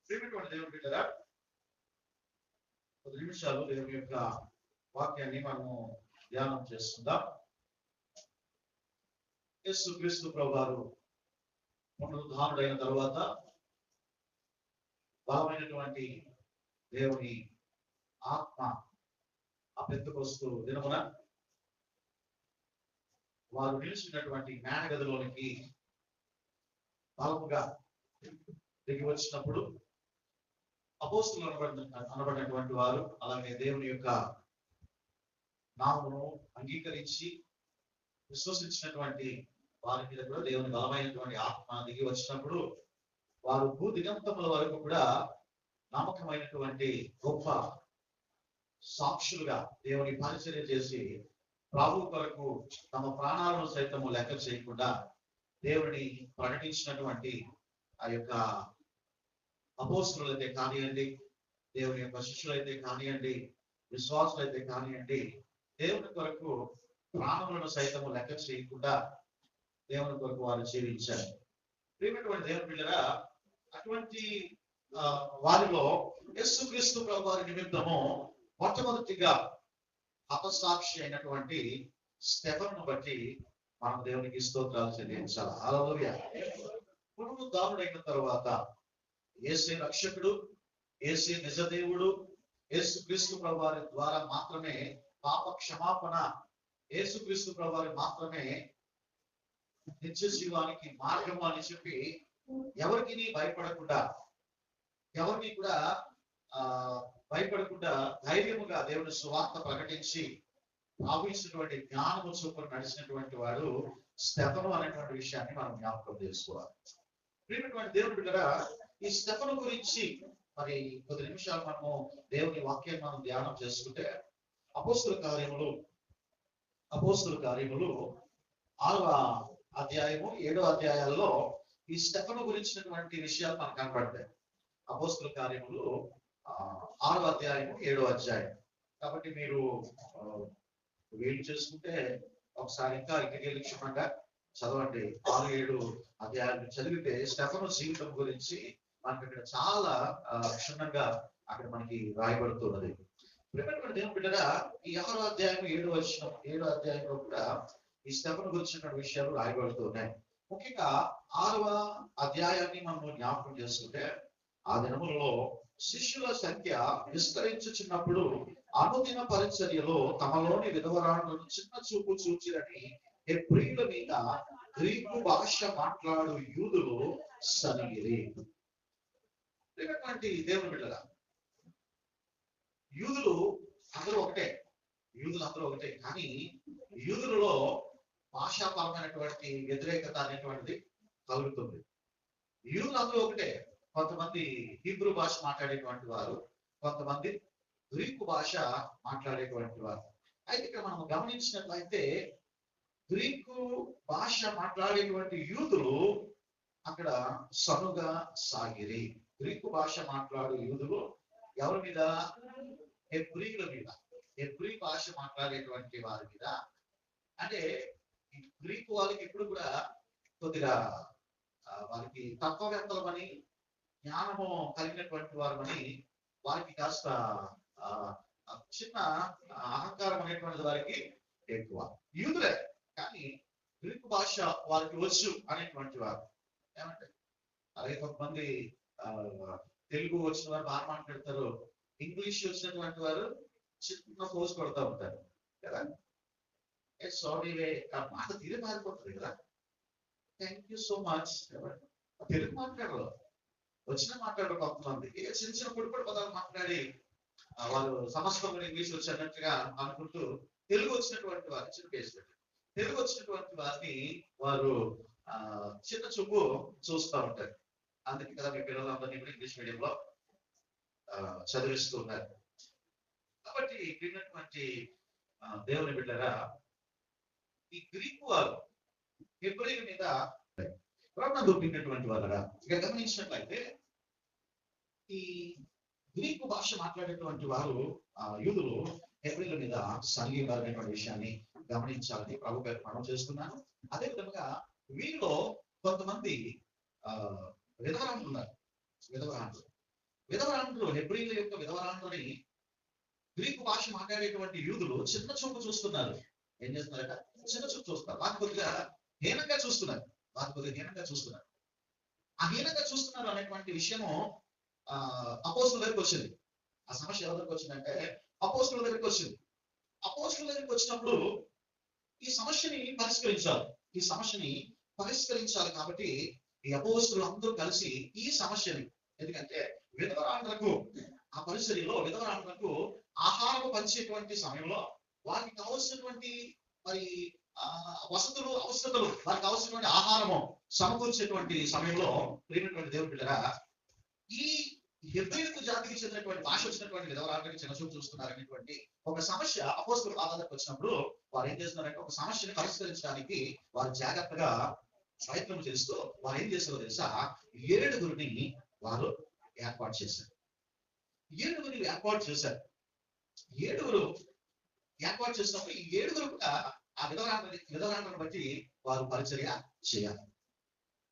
ప్రియమైనటువంటి దేవుని బిడ్డలారా, 10 నిమిషాలు దేవుని యొక్క వాక్యాన్ని మనము ధ్యానం చేసుకుందాం. యేసుక్రీస్తు ప్రభువారు పునరుద్ధానుడైన తర్వాత బలమైనటువంటి దేవుని ఆత్మ ఆ పెంతెకొస్తు దినమున వారు నిలిచినటువంటి మేనగదిలోనికి బలముగా దిగి వచ్చినప్పుడు అపోస్తులు అనబడినటువంటి వారు, అలాగే దేవుని యొక్క నామమును అంగీకరించి విశ్వసించినటువంటి వారి మీద కూడా దేవుని బలమైనటువంటి ఆత్మ దిగి వచ్చినప్పుడు వారు భూదిగంతముల వరకు కూడా నమ్మకమైనటువంటి గొప్ప సాక్షులుగా దేవుని పరిచర్య చేసి ప్రభు కొరకు తమ ప్రాణాలను సైతము లెక్క చేయకుండా దేవుని ప్రకటించినటువంటి ఆ యొక్క అపోస్తులైతే కానివ్వండి, దేవుని యొక్క శిష్యులైతే కానివ్వండి, విశ్వాసులైతే కానివ్వండి, దేవుని కొరకు ప్రాణములను సైతము లెక్క చేయకుండా దేవుని కొరకు వారు జీవించారు. ప్రియమైనటువంటి దేవుని బిడ్డలారా, అటువంటి వారిలో యేసుక్రీస్తు ప్రభువారి నిమిత్తము మొట్టమొదటిగా హతసాక్షి అయినటువంటి స్టెఫనును బట్టి మనం దేవునికి స్తోత్రాలు చెల్లించాలి. హల్లెలూయా. పునరుద్ధానుడైన తర్వాత యేసే రక్షకుడు, యేసే నిజదేవుడు, యేసుక్రీస్తు ప్రభువారి ద్వారా మాత్రమే పాప క్షమాపణ, యేసుక్రీస్తు ప్రభువారి మాత్రమే నిత్య జీవానికి మార్గము అని చెప్పి ఎవరికి భయపడకుండా, ఎవరిని కూడా భయపడకుండా ధైర్యముగా దేవుని సువార్త ప్రకటించి భావించినటువంటి జ్ఞానము చొప్పున నడిచినటువంటి వాడు స్టెఫను అనేటువంటి విషయాన్ని మనం జ్ఞాపకం చేసుకోవాలి. ప్రియమైనటువంటి దేవుని బిడ్డలారా, ఈ స్టెఫను గురించి మరి 10 నిమిషాలు మనము దేవుని వాక్యాన్ని మనం ధ్యానం చేసుకుంటే అపోస్తుల కార్యములు 6వ అధ్యాయము 7వ అధ్యాయాల్లో ఈ స్టెఫను గురించినటువంటి విషయాలు మనకు కనబడతాయి. అపోస్తుల కార్యములు 6వ అధ్యాయము 7వ అధ్యాయం. కాబట్టి మీరు వీలు చేసుకుంటే ఒకసారి ఇంకా ఇంటికి క్షుణ్ణంగా చదవండి. 6-7 అధ్యాయాలు చదివితే స్టెఫను జీవితం గురించి మనకి ఇక్కడ చాలా క్షుణ్ణంగా అక్కడ మనకి రాయబడుతున్నది. ప్రియమైనటువంటి దేవుని బిడ్డలారా, ఈ 6వ అధ్యాయం 7వ అధ్యాయంలో కూడా ఈ స్టెఫను గురించినటువంటి విషయాలు రాయబడుతున్నాయి. ముఖ్యంగా 6వ అధ్యాయాన్ని మనం జ్ఞాపకం చేసుకుంటే ఆ దినములలో శిష్యుల సంఖ్య విస్తరించుచున్నప్పుడు అనుదిన పరిచర్యలో తమలోని విధవరాలను చిన్న చూపు చూచిరని హెబ్రీయుల మీద గ్రీకు భాష మాట్లాడు యూదులు సనిగిరి. దేవుని బిడ్డలారా, యూదులు అందరూ ఒకటే, కానీ యూదులలో భాషాపరమైనటువంటి వ్యతిరేకత అనేటువంటిది కలుగుతుంది. యూదులు అందరూ ఒకటే. కొంతమంది హీబ్రూ భాష మాట్లాడేటువంటి వారు, కొంతమంది గ్రీకు భాష మాట్లాడేటువంటి వారు. అయితే ఇక్కడ మనం గమనించినట్లయితే గ్రీకు భాష మాట్లాడేటువంటి యూదులు అక్కడ సనుగా సాగిరి. గ్రీకు భాష మాట్లాడే యూదులు ఎవరి మీద? హెబ్రీయుల మీద, హెబ్రీ భాష మాట్లాడేటువంటి వారి మీద. అంటే ఈ గ్రీకు వాళ్ళకి ఇప్పుడు కూడా కొద్దిగా వారికి తత్వవేత్తలమని, జ్ఞానము కలిగినటువంటి వారమని వారికి కాస్త చిన్న అహంకారం అనేటువంటిది వారికి ఎక్కువ. యూదులే కానీ గ్రీకు భాష వారికి వచ్చు అనేటువంటి వారు. ఏమంటే అలాగే కొంతమంది తెలుగు వచ్చిన వారు బాగా మాట్లాడతారు, ఇంగ్లీష్ వచ్చినటువంటి వారు చిన్న పోస్ట్ కొడతా ఉంటారు కదా. సారీవే మాట తీరే మారిపోతుంది కదా. Thank you so much. Telugu మాట్లాడరు, మాట్లాడరు కొంతమంది. చిన్న చిన్న పొడి పదాలు మాట్లాడి వాళ్ళు సమస్యలు ఇంగ్లీష్ వచ్చినట్టుగా అనుకుంటూ తెలుగు వచ్చినటువంటి వారు చిన్న పేరు పెట్టారు. తెలుగు వచ్చినటువంటి వారిని వారు చిన్న చూపు చూస్తూ ఉంటారు. అందుకే కదా మీ పిల్లలందరినీ కూడా ఇంగ్లీష్ మీడియంలో చదివిస్తూ ఉన్నారు. కాబట్టి విన్నటువంటి దేవుని బిడ్డలారా, ఈ గ్రీకు వారు హెబ్రీయుల మీద ప్రేమ చూపినటువంటి వాళ్ళరా. ఇక గమనించినట్లయితే ఈ గ్రీకు భాష మాట్లాడేటువంటి వారు యూదులు హెబ్రీయుల మీద సనిగినటువంటి విషయాన్ని గమనించాలని ప్రభు పేరు మనం చేస్తున్నాను. అదే విధంగా వీరిలో కొంతమంది విధవరాలు ఉన్నారు. విధవరాండ్రులు, హెబ్రీయుల యొక్క విధవరాండ్రుని గ్రీకు భాష మాట్లాడేటువంటి యూదులు చిన్న చూపు చూస్తున్నారు. ఏం చేస్తున్నారట? చిన్న చూపు చూస్తున్నారు. వాటి కొద్దిగా హీనంగా చూస్తున్నారు. ఆ హీనంగా చూస్తున్నారు అనేటువంటి విషయము అపోస్తుల దగ్గరికి వచ్చింది. ఆ సమస్య ఎవరి దగ్గరికి వచ్చిందంటే అపోస్తుల దగ్గరికి వచ్చింది. అపోస్తుల దగ్గరికి వచ్చినప్పుడు ఈ సమస్యని పరిష్కరించాలి కాబట్టి ఈ అపోస్తులు అందరూ కలిసి ఈ సమస్యని, ఎందుకంటే విధవరాండ్రకు ఆ పరిసరిలో విధవరాండ్రకు ఆహారం పంచేటువంటి సమయంలో వారికి కావలసినటువంటి మరి వసతులు, అవసరతలు, వారికి కావలసినటువంటి ఆహారము సమకూర్చేటువంటి సమయంలో ప్రియమైనటువంటి దేవుని బిడ్డలారా, ఈ హెబ్రీయుల జాతికి చెందినటువంటి భాష వచ్చినటువంటి విధవరాండ్రకి చిన్నచూపు చూస్తున్నారనేటువంటి ఒక సమస్య అపోస్తుల పాదాలకు వచ్చినప్పుడు వారు ఏం చేస్తున్నారంటే ఒక సమస్యని పరిష్కరించడానికి వారు జాగ్రత్తగా ప్రయత్నం చేస్తూ వారు ఏం చేస్తారో తెలుసా, 7 వారు ఏర్పాటు చేశారు. 7 ఏర్పాటు చేసినప్పుడు ఈ 7 కూడా ఆ విధవరాండ్రను బట్టి వారు పరిచర్య చేయాలి.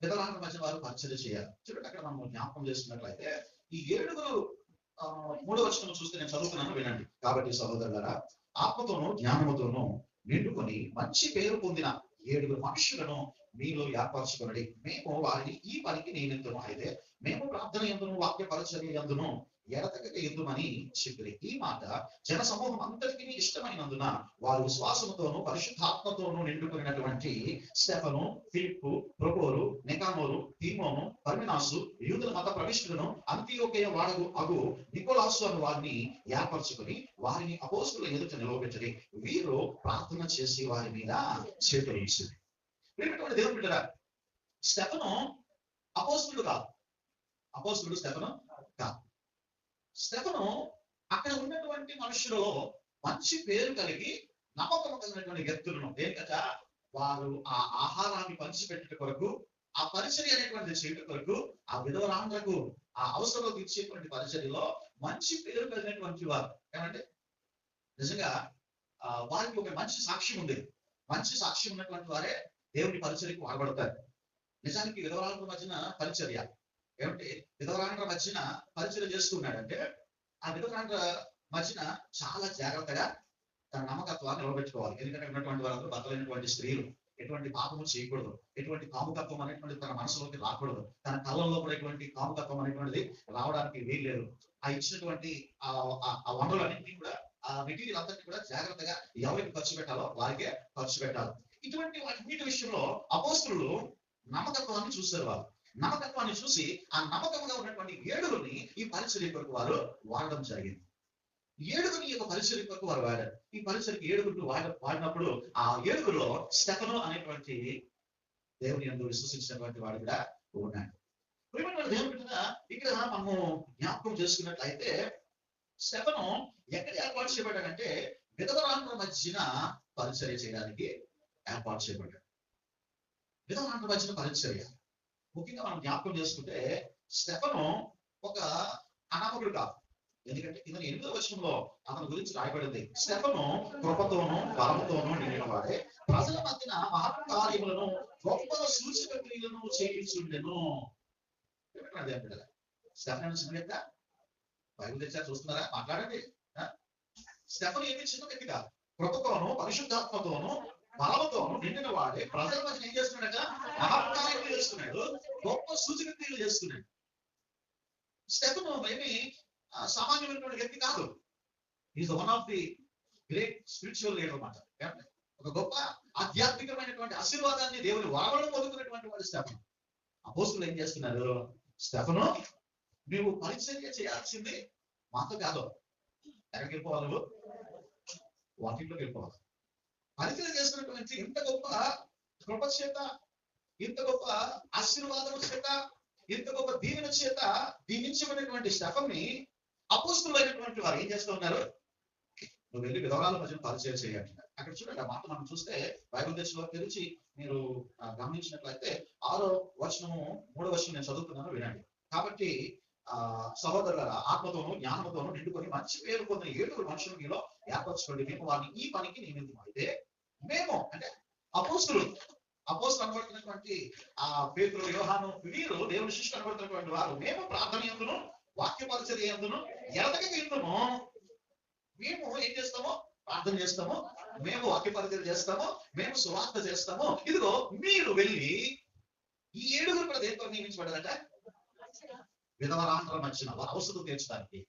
విధవరాండ్ర మధ్య వారు పరిచర్య చేయాలి. చూడండి, అక్కడ మనం జ్ఞాపకం చేసుకున్నట్లయితే ఈ 7 3వ వచనం చూస్తే నేను చదువుతున్నాను, వినండి. కాబట్టి సహోదరులారా, ఆత్మతోనూ జ్ఞానముతోనూ నిండుకొని మంచి పేరు పొందిన 7 మనుషులను మీలో ఏర్పరచుకొనడి. మేము వారిని ఈ పనికి నియమింతుము. అయితే మేము ప్రార్థన యందును వాక్య పరిచర్య యందును ఎడతెగక యుద్ధమని చెప్పిరి. ఈ మాట జన సమూహం అంతటికీ ఇష్టమైనందున వారు విశ్వాసముతోనూ పరిశుద్ధాత్మతోనూ నిండుకున్నటువంటి స్టెఫను, ఫిలిప్పు, ప్రొకోరు, నికానోరు, తీమోను, పర్మినాసు, యూదుల మత ప్రవిష్టులను, అంతియోకయ వాడగు అగు నికోలాసు అను వారిని ఏర్పరచుకొని వారిని అపోస్తుల ఎదుట నిలవబెట్టరి. వీరు ప్రార్థన చేసి వారి మీద చేతులు ఉంచింది. దేవుని బిడ్డలారా, స్టెఫను అపోస్తులుడు కాదు. స్టెఫను అక్కడ ఉన్నటువంటి మనుషులలో మంచి పేరు కలిగి నమ్మకం కలిగినటువంటి వ్యక్తులను, దేనికట వారు ఆ ఆహారాన్ని పంచిపెట్టే కొరకు, ఆ పరిచర్య అనేటువంటి చేయట కొరకు, ఆ విధవరాండ్రకు ఆ అవసరాలు తీర్చేటువంటి పరిచర్యలో మంచి పేరు కలిగినటువంటి వారు. ఏమంటే నిజంగా వారికి ఒక మంచి సాక్ష్యం ఉండేది. మంచి సాక్ష్యం ఉన్నటువంటి వారే దేవుని పరిచర్యకు వాడబడతారు. నిజానికి విధవరాండ్ర మధ్యన పరిచర్య ఏమంటే విధవరాండ్ర మధ్యన పరిచర్య చేస్తున్నాడంటే ఆ విధవరాండ్ర మధ్యన చాలా జాగ్రత్తగా తన నమ్మకత్వాన్ని నిలబెట్టుకోవాలి. ఎందుకంటే ఉన్నటువంటి వాళ్ళందరూ భర్తలైనటువంటి స్త్రీలు ఎటువంటి పాపము చేయకూడదు, ఎటువంటి కాముకత్వం అనేటువంటిది తన మనసులోకి రాకూడదు, తన కళ్ళల్లో కూడా ఎటువంటి కాముకత్వం అనేటువంటిది రావడానికి వీల్లేదు. ఆ ఇచ్చినటువంటి ఆ వనరులన్నింటినీ కూడా, ఆ మెటీరియల్ అంతటి కూడా జాగ్రత్తగా ఎవరికి ఖర్చు పెట్టాలో వారికే ఖర్చు పెట్టాలి. ఇటువంటి వాటి విషయంలో అపోస్తులు నమ్మకత్వాన్ని చూస్తారు. వాళ్ళు నమ్మకత్వాన్ని చూసి ఆ నమ్మకంగా ఉన్నటువంటి 7 ఈ పరిచర్య కొరకు వారు వాడడం జరిగింది. 7 యొక్క పరిచర్య కొరకు వారు వాడారు. ఈ పరిచర్యకి 7 వాడినప్పుడు ఆ 7లో స్టెఫను అనేటువంటి దేవుని యందు విశ్వసించినటువంటి వాడు కూడా ఉన్నాడు. దేవుని ఇక్కడ మనము జ్ఞాపకం చేసుకున్నట్లయితే స్టెఫను ఎక్కడ ఏర్పాటు చేయబడ్డాడంటే విధవరాండ్ర మధ్యన పరిచర్య చేయడానికి ఏర్పాటు చేయబడ్డాడు. విధవరాండ్ర మధ్యన పరిచర్య ముఖ్యంగా మనం జ్ఞాపకం చేసుకుంటే స్టెఫను ఒక అనామకుడు కాదు. ఎందుకంటే కింద 8వ వచనంలో అతని గురించి రాయబడింది, స్టెఫను కృపతోనూ బలముతోనూ నిండిన వాడే ప్రజల మధ్యన మహత్కార్యములను గొప్ప సూచక క్రియలను చేయించుండెను. స్టెఫన్ చిన్న వ్యక్తి, బైబిల్ తెచ్చారు చూస్తున్నారా, మాట్లాడండి. స్టెఫన్ ఏమి చిన్న వ్యక్తి కాదు. కృపతోనూ పరిశుద్ధాత్మతోనూ బలముతోనూ నిండిన వాడే ప్రజల మధ్య ఏం చేస్తున్నాడట, మహత్కార్యములు చేస్తున్నాడు, గొప్ప సూచక క్రియలు చేస్తున్నాడు. స్టెఫను ఏమి సామాన్యమైనటువంటి వ్యక్తి కాదు. Is one of the great spiritual leader అన్నమాట. ఒక గొప్ప ఆధ్యాత్మికమైనటువంటి ఆశీర్వాదాన్ని దేవుని వరవడం పొందుతున్నటువంటి వాడు స్టెఫను. అపోస్తులు ఏం చేస్తున్నారు, స్టెఫను నువ్వు పరిచర్య చేయాల్సింది మాతో కాదు, ఎక్కడికి వెళ్ళిపోవాలి, నువ్వు వాటిలోకి వెళ్ళిపోవాలి. పరిచర్య చేస్తున్నటువంటి ఇంత గొప్ప కృప చేత, ఇంత గొప్ప ఆశీర్వాదం చేత, ఇంత గొప్ప దీవెన చేత దీవించబడినటువంటి స్టెఫన్ని అపోస్తులు అయినటువంటి వారు ఏం చేస్తూ ఉన్నారు, నువ్వు వెళ్ళి విధవరాల మధ్య పరిచయం చేయాలి. అక్కడ చూడండి, ఆ మాట మనం చూస్తే బైబిల్ దేశంలో తెరిచి మీరు గమనించినట్లయితే 6వ వచనము 3వ వచనం నేను చదువుతున్నాను, వినండి. కాబట్టి సహోదరుల ఆత్మతోనూ జ్ఞానంతోనూ నిండుకొని మంచి పేరు పొందిన 7 మనుషులు మీలో ఏర్పరచుకోండి. మేము వారిని ఈ పనికి నియమితం. అయితే మేము అంటే అపోస్తులు అనబడుతున్నటువంటి ఆ పేతురు, యోహాను, వీరు దేవుని శిష్యులు అనబడుతున్నటువంటి వారు, మేము ప్రార్థన యందును వాక్య పరిచర్య పరిచర్య ఎందును ఎడతెగక ఇందును మేము ఏం చేస్తామో ప్రార్థన చేస్తాము, మేము వాక్య పరిచర్య చేస్తాము, మేము సువార్త చేస్తాము. ఇదిగో మీరు వెళ్ళి ఈ 7 కూడా దేంతో నియమించబడ్డారంట? విధవరాంధ్రం వచ్చిన వారి అవసరం తీర్చడానికి,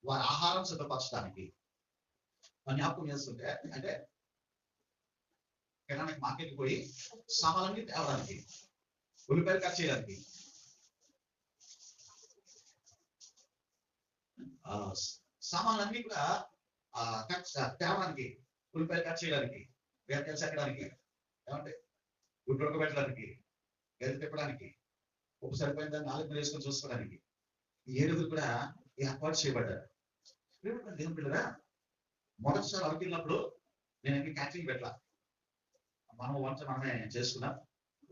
వారి ఆహారం సిద్ధపరచడానికి. జ్ఞాపకం చేస్తుంటే అంటే కిరాణాకి మార్కెట్కి పోయి సామాన్లన్నీ తేవడానికి, ఉల్లిపాయలు కట్ చేయడానికి, సామాన్లన్నీ కూడా తేవడానికి, ఉల్లిపాయలు కట్ చేయడానికి, వేతలు చెక్కడానికి, ఏమంటే గుడ్డు ఉడకబెట్టడానికి, గది తిప్పడానికి, ఉప్పు సరిపోయిందని 4 వేసుకొని చూసుకోవడానికి ఈ 7 కూడా ఏర్పాటు చేయబడ్డారు. దేవుని పిల్లరా, మొదటిసారి అరకు వెళ్ళినప్పుడు నేను ఇంకా క్యాటరింగ్ పెట్టాల, మనం వంట మనమే చేసుకున్నాం.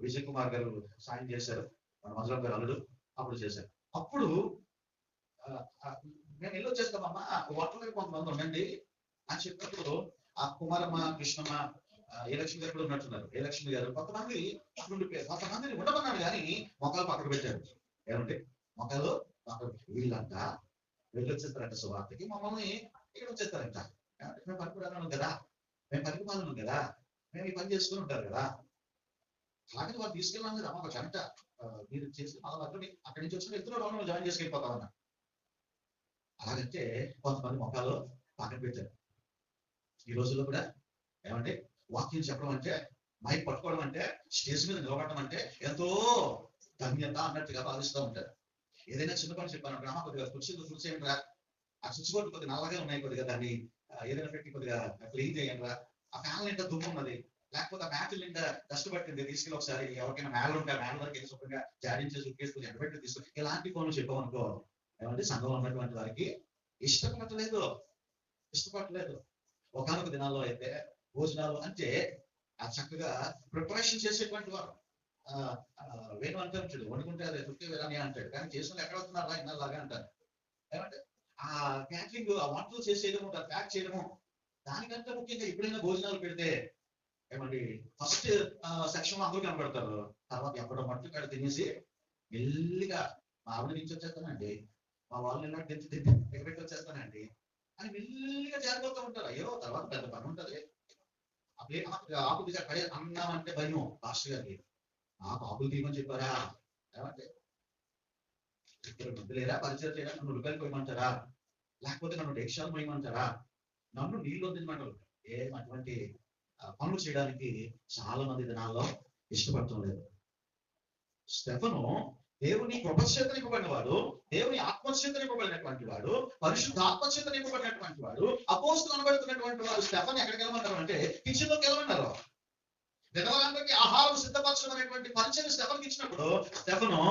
విజయ్ కుమార్ గారు సాయం చేశారు, మన మజరం గారు అల్లుడు అప్పుడు చేశారు. అప్పుడు మేము వెళ్ళి వచ్చేస్తామమ్మా, వంటలో కొంతమంది ఉండండి అని చెప్పినప్పుడు ఆ కుమారమ్మ, కృష్ణమ్మ, ఏ లక్ష్మి గారు కూడా ఉన్నట్టున్నారు. ఏ లక్ష్మి గారు కొంతమంది కొంతమందిని ఉండమన్నాడు కానీ మొక్కలు పక్కకు పెట్టారు. ఏమంటే మొక్కలు పక్కకు వీళ్ళంతా వెళ్ళి వచ్చేస్తారంట సువార్తకి, మమ్మల్ని ఇక్కడ వచ్చేస్తారంట. మేము పనికిరాను కదా, మేము పనికి మాలను కదా, మేము ఈ పని చేసుకుని ఉంటారు కదా. అలాగే వాళ్ళు తీసుకెళ్ళాం కదా ఒక గంట మీరు చేసి అక్కడి నుంచి వచ్చిన ఇద్దరు వాళ్ళు జాయిన్ చేసుకెళ్ళిపోతామన్నా. అలాగంటే కొంతమంది మొక్కలు పక్కన పెట్టారు. ఈ రోజుల్లో కూడా ఏమంటే వాక్యం చెప్పడం అంటే, మైక్ పట్టుకోవడం అంటే, స్టేజ్ మీద నిలబడడం అంటే ఎంతో ధన్యత అన్నట్టుగా భావిస్తూ ఉంటారు. ఏదైనా చిన్న పని చెప్పాను, గ్రామ కొద్దిగా స్విచ్ చేయండి రా, ఆ స్విచ్ బోర్డు కొద్దిగా నల్లగా ఉన్నాయి, కొద్దిగా దాన్ని ఏదైనా పెట్టి కొద్దిగా క్లీన్ చేయండి రా, ఆ ఫ్యాన్ నిండా దుమ్ము ఉన్నది, లేకపోతే ఆ మ్యాచ్ నిండా డస్ట్ పట్టింది, తీసుకెళ్ళి ఒకసారి ఎవరికైనా మేళ ఉంటే మేళ వరకు వెళ్ళి శుభ్రంగా జాడించేసి ఉక్కేసుకుని ఎండబెట్టి తీసుకుని ఇలాంటి పనులు చెప్పామనుకో, ఏమంటే సంఘంలో ఉన్నటువంటి వారికి ఇష్టపడలేదు. ఒకనొక దినాల్లో అయితే భోజనాలు అంటే ఆ చక్కగా ప్రిపరేషన్ చేసేటువంటి వారు వేణు అంటారు చూడు, వండుకుంటే అది చుట్టే వేరని అంటాడు, కానీ చేసిన ఎక్కడ వస్తున్నారా ఇన్నలాగా అంటారు. ఏమంటే ఆ క్యాటరింగ్, ఆ వంటలు చేసేయడము, ప్యాక్ చేయడము, దానికంటే ముఖ్యంగా ఎప్పుడైనా భోజనాలు పెడితే ఏమండి ఫస్ట్ సెక్షన్ లో అందరూ కనబడతారు, తర్వాత ఎప్పుడో మట్టు కాడ తినేసి మెల్లిగా మా ఆవిడ నుంచి వచ్చేస్తానండి, మా వాళ్ళు ఇలా ఎగబెట్టి వచ్చేస్తానండి అని మెల్లిగా జారిపోతూ ఉంటారు. అయ్యో తర్వాత పెద్ద పని ఉంటుంది. అప్పుడే ఆకులు కడే అన్నం అంటే భయం పాస్టర్ గారికి, నాకు ఆకులు తీయమని చెప్పారా, ఏమంటే ఇక్కడ లేరా పరిచయం చేయడానికి నన్ను ఉల్లిపాయలు పోయమంటారా, లేకపోతే నన్ను డేక్షాలు పోయమంటారా, నన్ను నీళ్ళు వద్దిమంటారు. అటువంటి పనులు చేయడానికి చాలా మంది దినాల్లో ఇష్టపడటం లేదు. స్టెఫను దేవుని కృపచేత నింపబడిన వాడు, దేవుని ఆత్మచేత నింపబడినటువంటి వాడు, పరిశుద్ధ ఆత్మచేత నింపబడినటువంటి వాడు, అపోస్తులు అనబడుతున్నటువంటి వాడు. స్టెఫన్ ఎక్కడికి వెళ్ళమన్నారు అంటే కిచెన్ లోకి వెళ్ళమన్నారు. విధవరాందరికీ ఆహారం సిద్ధపరచడం అనేటువంటి పరిచయం స్టెఫన్కి ఇచ్చినప్పుడు స్టెఫను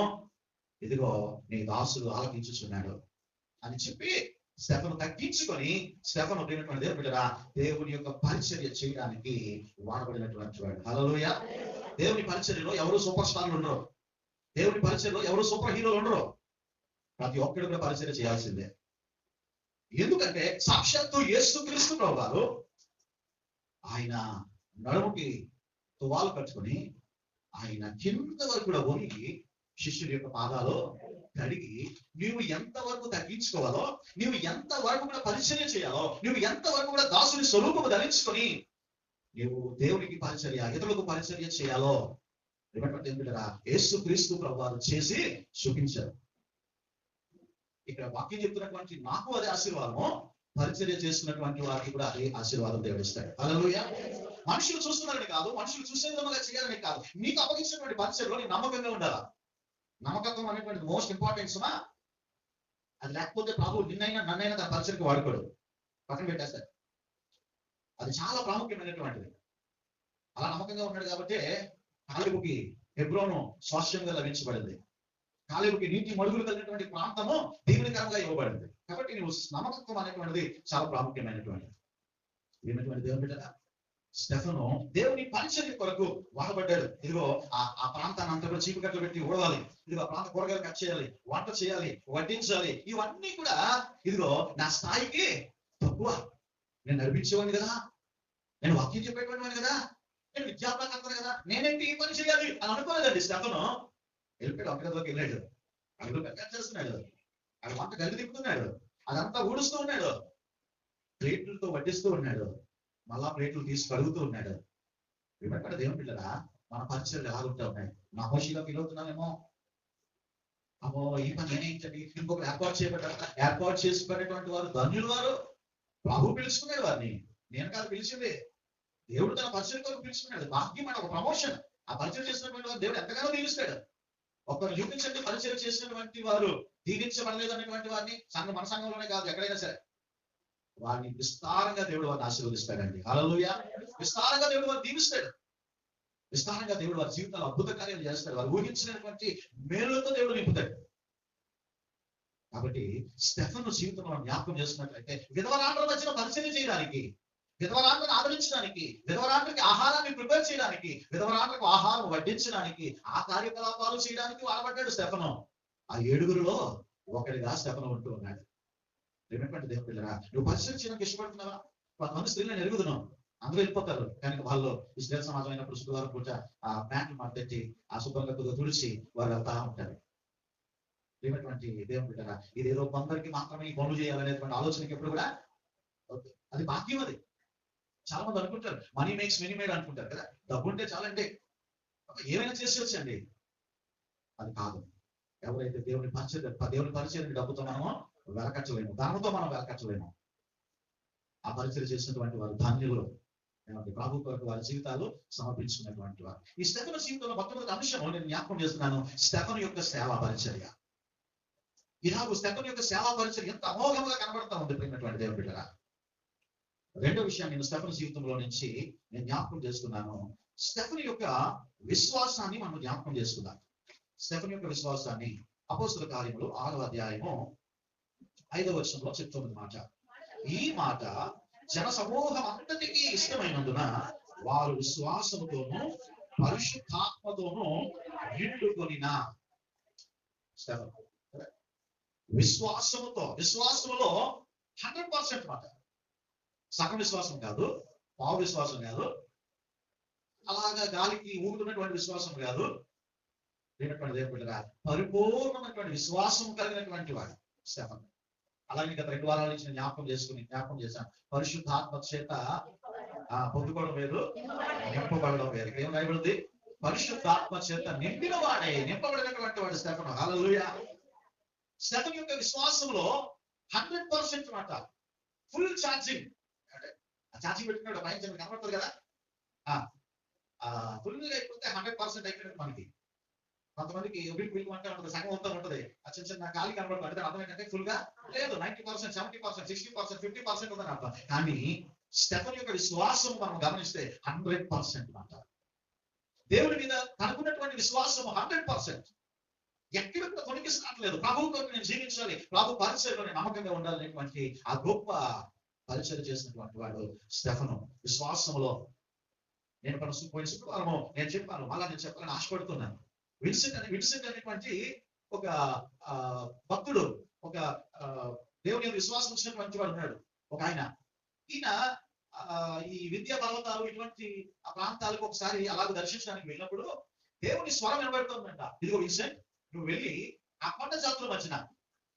ఇదిగో నీ దాసుడు ఆలకించుచున్నాడు అని చెప్పి స్టెఫను తగ్గించుకొని, స్టెఫను ప్రియమైనటువంటి దేవుని బిడ్డరా, దేవుని యొక్క పరిచర్య చేయడానికి వాడబడినటువంటి వాడు. హల్లెలూయా. దేవుని పరిచర్యలో ఎవరు సూపర్ స్టార్లు ఉండరు, దేవుని పరిచర్యలో ఎవరు సూపర్ హీరోలు ఉండరు. ప్రతి ఒక్కరు కూడా పరిచర్య చేయాల్సిందే. ఎందుకంటే సాక్షాత్తు యేసుక్రీస్తు ప్రభువారు ఆయన నడుముకి తువాలు కట్టుకొని ఆయన కింద వరకు కూడా వంగి శిష్యుడి యొక్క పాదాలు కడిగి, నువ్వు ఎంత వరకు తగ్గించుకోవాలో, నువ్వు ఎంత వరకు కూడా పరిచర్య చేయాలో, నువ్వు ఎంత వరకు కూడా దాసుని స్వరూపము ధరించుకొని నువ్వు దేవునికి పరిచర్య, ఇతరులకు పరిచర్య చేయాలో యేసుక్రీస్తు ప్రభువారు చేసి చూపించారు. ఇక్కడ వాక్యం చెప్తున్నటువంటి నాకు అదే ఆశీర్వాదము, పరిచర్య చేస్తున్నటువంటి వారికి కూడా అదే ఆశీర్వాదం దేవుడు ఇస్తాడు. హల్లెలూయా. మనుషులు చూస్తున్నారని కాదు, మనుషులు చూసే విధంగా చేయాలని కాదు, నీకు అప్పగించినటువంటి పరిచర్యలో నీ నమ్మకంగా ఉండాలా. నమ్మకత్వం అనేటువంటి మోస్ట్ ఇంపార్టెంట్ సుమా. అది లేకపోతే ప్రభు నిన్నైనా నన్నైనా తన పరిచర్యకు వాడుకోడు, పక్కన పెట్టేస్తాడు. అది చాలా ప్రాముఖ్యమైనటువంటిది. అలా నమ్మకంగా ఉన్నాడు కాబట్టి కాలేబుకి హెబ్రోను స్వాస్థ్యంగా లభించబడింది. కాలేబుకి నీటి మడుగులు కలిగినటువంటి ప్రాంతము దీవెనకరంగా ఇవ్వబడింది. కాబట్టి నువ్వు నమ్మకత్వం అనేటువంటిది చాలా ప్రాముఖ్యమైనటువంటిది. ఏమైనటువంటి దేవుని బిడ్డగా స్టెఫను దేవుని పరిచర్య కొరకు వాడబడ్డాడు. ఇదిగో ఆ ప్రాంతాన్ని అంతా కూడా చీపుకట్లు పెట్టి ఊడవాలి, ఇదిగో ఆ ప్రాంత కూరగాయలు కట్ చేయాలి, వంట చేయాలి, వడ్డించాలి. ఇవన్నీ కూడా ఇదిగో నా స్థాయికి తక్కువ. నేను నడిపించేవాడిని కదా, నేను వాక్యం చెప్పేటువంటి వాడిని కదా, నేను విద్యాభ్యాసం కదా, నేనేంటి ఈ పని చేయాలి అని అనుకోలేదండి. స్టెఫను వెళ్ళిపోయాడు, అక్కడికి వెళ్ళాడు, అడుగులు పెట్ట చేస్తున్నాడు. ఆయన వంట గది తిప్పుతున్నాడు, అదంతా ఊడుస్తూ ఉన్నాడు, ప్లేట్లతో వడ్డిస్తూ ఉన్నాడు, మళ్ళా ప్లేట్లు తీసి కడుగుతూ ఉన్నాడు. వినక్కడ దేవుని పిల్లరా, మన పరిచయాలు ఎలా ఉంటా ఉన్నాయి? నమోషిగా ఫీల్ అవుతున్నామేమో, అమ్మో ఈ పని నేనేంటండి, ఇంకొకరు ఏర్పాటు చేసుకునేటువంటి వారు ధన్యులు వారు. ప్రభు పిలుచుకున్నాడు వారిని, నేను కాదు పిలిచింది, దేవుడు తన పరిచయం కొరకు పిలుచుకున్నాడు. భాగ్యం అంటే ఒక ప్రమోషన్. ఆ పరిచయం చేసినటువంటి వారు దేవుడు ఎంతగానో దీవిస్తాడు. ఒకరు చూపించండి పరిచయం చేసినటువంటి వారు దీవించబడలేదు అనేటువంటి వారిని, మన సంఘంలోనే కాదు ఎక్కడైనా సరే, వారిని విస్తారంగా దేవుడు వారిని ఆశీర్వదిస్తాడండి. హల్లెలూయా. విస్తారంగా దేవుడు వారిని దీవిస్తాడు, విస్తారంగా దేవుడు వారి జీవితాలు అద్భుత కార్యాలు చేస్తాడు, వారు ఊహించినటువంటి మేలులతో దేవుడు నింపుతాడు. కాబట్టి స్టెఫను జీవితంలో జ్ఞాపకం చేస్తున్నట్లయితే, విధవరాండ్ర మధ్యన పరిచయం చేయడానికి, విధవరాండ్రను ఆదరించడానికి, విధవరాండ్రకి ఆహారాన్ని ప్రిపేర్ చేయడానికి, విధవరాండ్రకు ఆహారం వడ్డించడానికి, ఆ కార్యకలాపాలు చేయడానికి వాడబడ్డాడు స్టెఫను. ఆ 7గురిలో ఒకటిగా స్టెఫను ఉంటూ ఉన్నాడు. ఏమిటంటే దేవుని పిల్లరా, నువ్వు పరిచయం చేయడానికి ఇష్టపడుతున్నావా? కొంతమంది స్త్రీలను ఎరుగుతున్నావు, అందరూ వెళ్ళిపోతారు, కానీ వాళ్ళు ఈ స్త్రీ సమాజం అయినప్పుడు శుక్రవారం పూట ఆ ప్యాంట్లు మాట్లాడి ఆ శుభ్రంగా తుడిచి వారు వెళ్తా ఉంటారు. ఏమిటంటే దేవుని పిల్లరా, ఇదేదో కొందరికి మాత్రమే ఈ పనులు చేయాలనేటువంటి ఆలోచనకి ఎప్పుడు కూడా అది భాగ్యం. అది చాలా మంది అనుకుంటారు, మనీ మేక్స్ మెనీ మేడ్ అనుకుంటారు కదా, డబ్బు ఉంటే చాలంటే ఏమైనా చేసేవచ్చండి. అది కాదు. ఎవరైతే దేవుని పరిచయం డబ్బుతో మనము వెలకట్టలేము, ధనంతో మనం వెలకట్టలేము. ఆ పరిచయం చేసినటువంటి వారు ధాన్యులు, ప్రభు కొరకు వారి జీవితాలు సమర్పించుకున్నటువంటి వారు. ఈ స్టెఫను జీవితంలో మొట్టమొదటి అంశం నేను జ్ఞాపకం చేస్తున్నాను, స్టెఫను యొక్క సేవా పరిచర్య. ఇలాగూ స్టెఫను యొక్క సేవా పరిచర్య ఎంత అమోఘంగా కనబడతా ఉంది ప్రియమైనటువంటి దేవుని బిడ్డలారా. రెండో విషయం నేను స్టెఫను జీవితంలో నుంచి నేను జ్ఞాపకం చేస్తున్నాను, స్టెఫను యొక్క విశ్వాసాన్ని మనం జ్ఞాపకం చేసుకుందాం. స్టెఫను యొక్క విశ్వాసాన్ని అపోస్తల కార్యములు 6వ అధ్యాయము 5వ వచనంలో చెప్తున్నది మాట. ఈ మాట జన సమూహం అంతటికీ ఇష్టమైనందున వారు విశ్వాసముతోనూ పరిశుద్ధాత్మతోనూ నిండుకొనిన. విశ్వాసములో 100% మాట. సగం విశ్వాసం కాదు, పావు విశ్వాసం కాదు, అలాగా గాలికి ఊగుతున్నటువంటి విశ్వాసం కాదు. పరిపూర్ణమైనటువంటి విశ్వాసం కలిగినటువంటి వాడు స్టెఫను. అలాగే గత 2 వారాల నుంచి నేను జ్ఞాపకం చేశాను, పరిశుద్ధాత్మ చేత పొందుకోవడం వేరు, నింపబడడం వేరు. ఏం రాయబడింది? పరిశుద్ధాత్మ చేత నింపబడినటువంటి వాడు స్టెఫను. హల్లెలూయా. స్టెఫను యొక్క విశ్వాసంలో 100% మాట, ఫుల్ ఛార్జింగ్. అంటే ఛార్జింగ్ పెట్టుకున్నాడు, పైన కనబడుతుంది కదా, ఫుల్గా అయిపోతే 100% అయిపోయినట్టు మనకి. కొంతమందికి వీళ్ళమంటే ఉంటుంది, సగం అంతా ఉంటుంది, చిన్న చిన్న గాలి కనబడుతుంది, అంటే అర్థం ఏంటంటే ఫుల్ గా లేదు, 90%, 70%, 60%, 50% ఉందని అర్థం. కానీ స్టెఫను యొక్క విశ్వాసం మనం గమనిస్తే 100% మాట. దేవుడి మీద తనకున్నటువంటి విశ్వాసం 100%. ఎక్కడ తొలగిస్తున్నట్లేదు. ప్రభువుతో నేను జీవించాలి, ప్రభు పరిచయంలో నమ్మకంగా ఉండాలనేటువంటి ఆ గొప్ప పరిచయం చేసినటువంటి వాడు స్టెఫను. విశ్వాసంలో నేను పోయిన శుక్రవారము నేను చెప్పాను, మళ్ళా నేను చెప్పాలని ఆశపడుతున్నాను. విన్సెంట్ అనేటువంటి ఒక భక్తుడు, ఒక దేవుని విశ్వాసం వచ్చినటువంటి వాడు ఉన్నాడు, ఒక ఆయన. ఈయన ఈ విద్యా పర్వతాలు ఇటువంటి ఆ ప్రాంతాలకు ఒకసారి అలాగ దర్శించడానికి వెళ్ళినప్పుడు దేవుని స్వరం వినబడుతుందంట. ఇదిగో విన్సెంట్, నువ్వు వెళ్ళి ఆ కొండ జాతుల మధ్యన,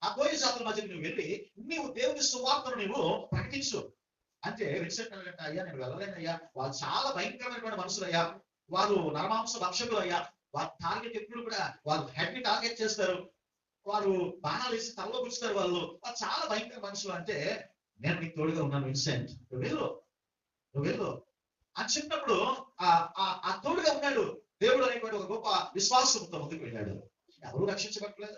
ఆ కోయ జాతుల మధ్యన నువ్వు వెళ్ళి నీవు దేవుని సువార్తను నువ్వు ప్రకటించు అంటే, విన్సెంట్ అంటే, అయ్యా నేను వెళ్ళలేనయ్యా, వాళ్ళు చాలా భయంకరమైనటువంటి మనుషులు అయ్యా, వారు నరమాంస భక్షకులు అయ్యా, వారి టార్గెట్ ఎప్పుడు కూడా వాళ్ళు హెడ్ ని టార్గెట్ చేస్తారు, వారు బాణాలు వేసి తలలో గుచ్చుతారు, వాళ్ళు చాలా భయంకర మనుషులు. అంటే నేను నీకు తోడుగా ఉన్నాను విన్సెంట్, నువ్వు వెళ్ళు అని చెప్పినప్పుడు ఆ తోడుగా ఉన్నాడు దేవుడు అనేటువంటి ఒక గొప్ప విశ్వాసంతో ముందుకు వెళ్ళాడు. ఎవరు రక్షించబట్టలేదు,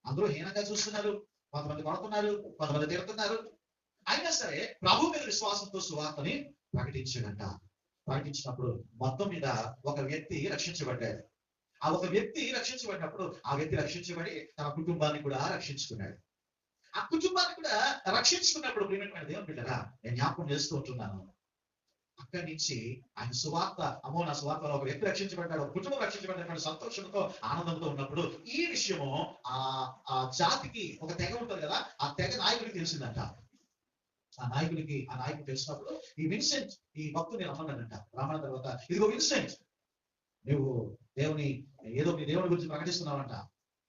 అందరూ హీనంగా చూస్తున్నారు, కొంతమంది కొడుతున్నారు, కొంతమంది తిడుతున్నారు. అయినా సరే ప్రభు మీద విశ్వాసంతో సువార్తని ప్రకటించినప్పుడు మొత్తం మీద ఒక వ్యక్తి రక్షించబడ్డాడు. ఆ ఒక వ్యక్తి రక్షించబడినప్పుడు ఆ వ్యక్తి రక్షించబడి తన కుటుంబాన్ని కూడా రక్షించుకున్నాడు. ఆ కుటుంబాన్ని కూడా రక్షించుకున్నప్పుడు ప్రియమైన దేవుని బిడ్డరా, నేను జ్ఞాపకం చేస్తూ ఉంటున్నాను, అక్కడి నుంచి ఆయన సువార్త, అమ్మో నా సువార్తలో ఒక వ్యక్తి రక్షించబడ్డాడు, ఒక కుటుంబం రక్షించబడినటువంటి సంతోషంతో ఆనందంతో ఉన్నప్పుడు ఈ విషయము ఆ జాతికి ఒక తెగ ఉంటుంది కదా, ఆ తెగ నాయకుడికి తెలిసిందంట. ఆ నాయకుడు తెలిసినప్పుడు ఈ విన్సెంట్ ఈ భక్తుని రమ్మన్నాడంట. రమ్మన్న తర్వాత, ఇదిగో విన్సెంట్, నువ్వు నీ దేవుని గురించి ప్రకటిస్తున్నావంట,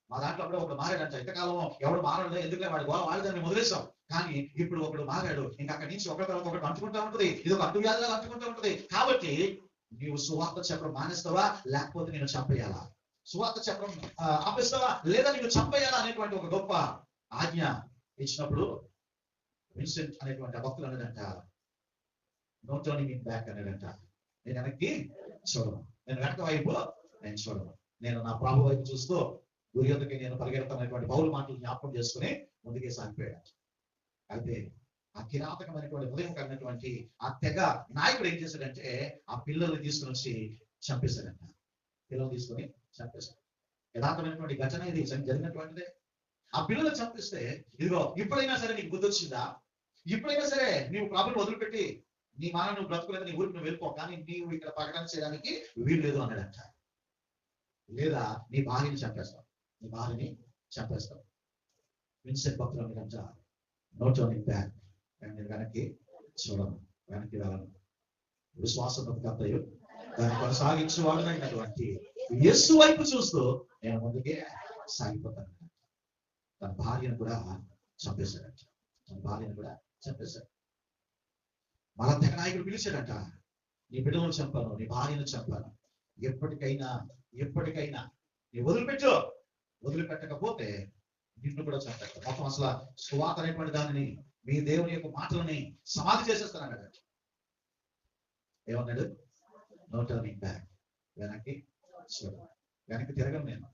మా దాంట్లో కూడా ఒకడు మారాడంట. ఇంతకాలం ఎవడు మారడు, ఎందుకంటే వాడి గోల వాడిదాన్ని వదిలేసాం. కానీ ఇప్పుడు ఒకడు మారాడు. ఇంకా అక్కడి నుంచి ఒకరి తర్వాత ఒకటి అంటుకుంటా ఉంటది. ఇది ఒక అంటువ్యాధిలా అంటుకుంటూ ఉంటది. కాబట్టి నీవు సువార్త చెప్పడం మానేస్తావా, లేకపోతే నేను చంపేయాలా? సువార్త చెప్పడం ఆపేస్తావా, లేదా నేను చంపేయాలా అనేటువంటి ఒక గొప్ప ఆజ్ఞ ఇచ్చినప్పుడు విన్సెంట్ అనేటువంటి భక్తులు అనేదంట, నో టర్నింగ్ ఇన్ బ్యాక్ అనేదంట. నేను వెనక్కి చూడను, నేను వెనక వైపు నేను చూడను, నేను నా ప్రభు వైపు చూస్తూ గురి యొద్దకి నేను పరిగెడతాననేటువంటి పౌలు మాటలు జ్ఞాపకం చేసుకుని ముందుకే సాగిపోయాడు. అయితే ఆ కిరాతకమైనటువంటి హృదయం కలిగినటువంటి ఆ తెగ నాయకుడు ఏం చేశాడంటే ఆ పిల్లల్ని తీసుకుని వచ్చి చంపేశాడంట. పిల్లలు తీసుకుని చంపేశాడు. యథార్థమైనటువంటి ఘటన ఇది జరిగినటువంటిదే. ఆ పిల్లలు చంపిస్తే, ఇదిగో ఇప్పుడైనా సరే నీకు బుద్ధి వచ్చిందా, ఇప్పుడైనా సరే నీవు ప్రభుని వదిలిపెట్టి నీ మాన నువ్వు బ్రతుకులేదు, నీ ఊరికి నువ్వు వెళ్ళిపో, కానీ నీవు ఇక్కడ ప్రకటన చేయడానికి వీలు లేదు అన్నాడంట. లేదా నీ భార్యని చంపేస్తావు, నీ భార్యని చంపేస్తావు. విన్సెంట్ భక్తులు అన్నాడంట, నో టర్నింగ్ బ్యాక్, నేను వెనక్కి చూడను, వెనక్కి వెళ్ళను. విశ్వాసం కర్తయు దాన్ని కొనసాగించేవాడునైనటువంటి యేసు వైపు చూస్తూ నేను ముందుకే సాగిపోతాను. తన భార్యను కూడా చంపేశాడంట. తన భార్యను కూడా చంపేశాడు. మళ్ళా తెగ నాయకుడు పిలిచాడంట, నీ బిడ్డలను చంపాను, నీ భార్యను చంపాను, ఎప్పటికైనా నీ వదిలిపెట్టకపోతే నిన్ను కూడా చంపేస్తా. మొత్తం అసలు సువార్త అనేటువంటి దానిని, మీ దేవుని యొక్క మాటలని సమాధి చేసేస్తానన్నాడు. ఏమన్నాడు? నో టర్నింగ్ బ్యాక్, వెనక్కి చూడ, వెనక్కి తిరగను నేను.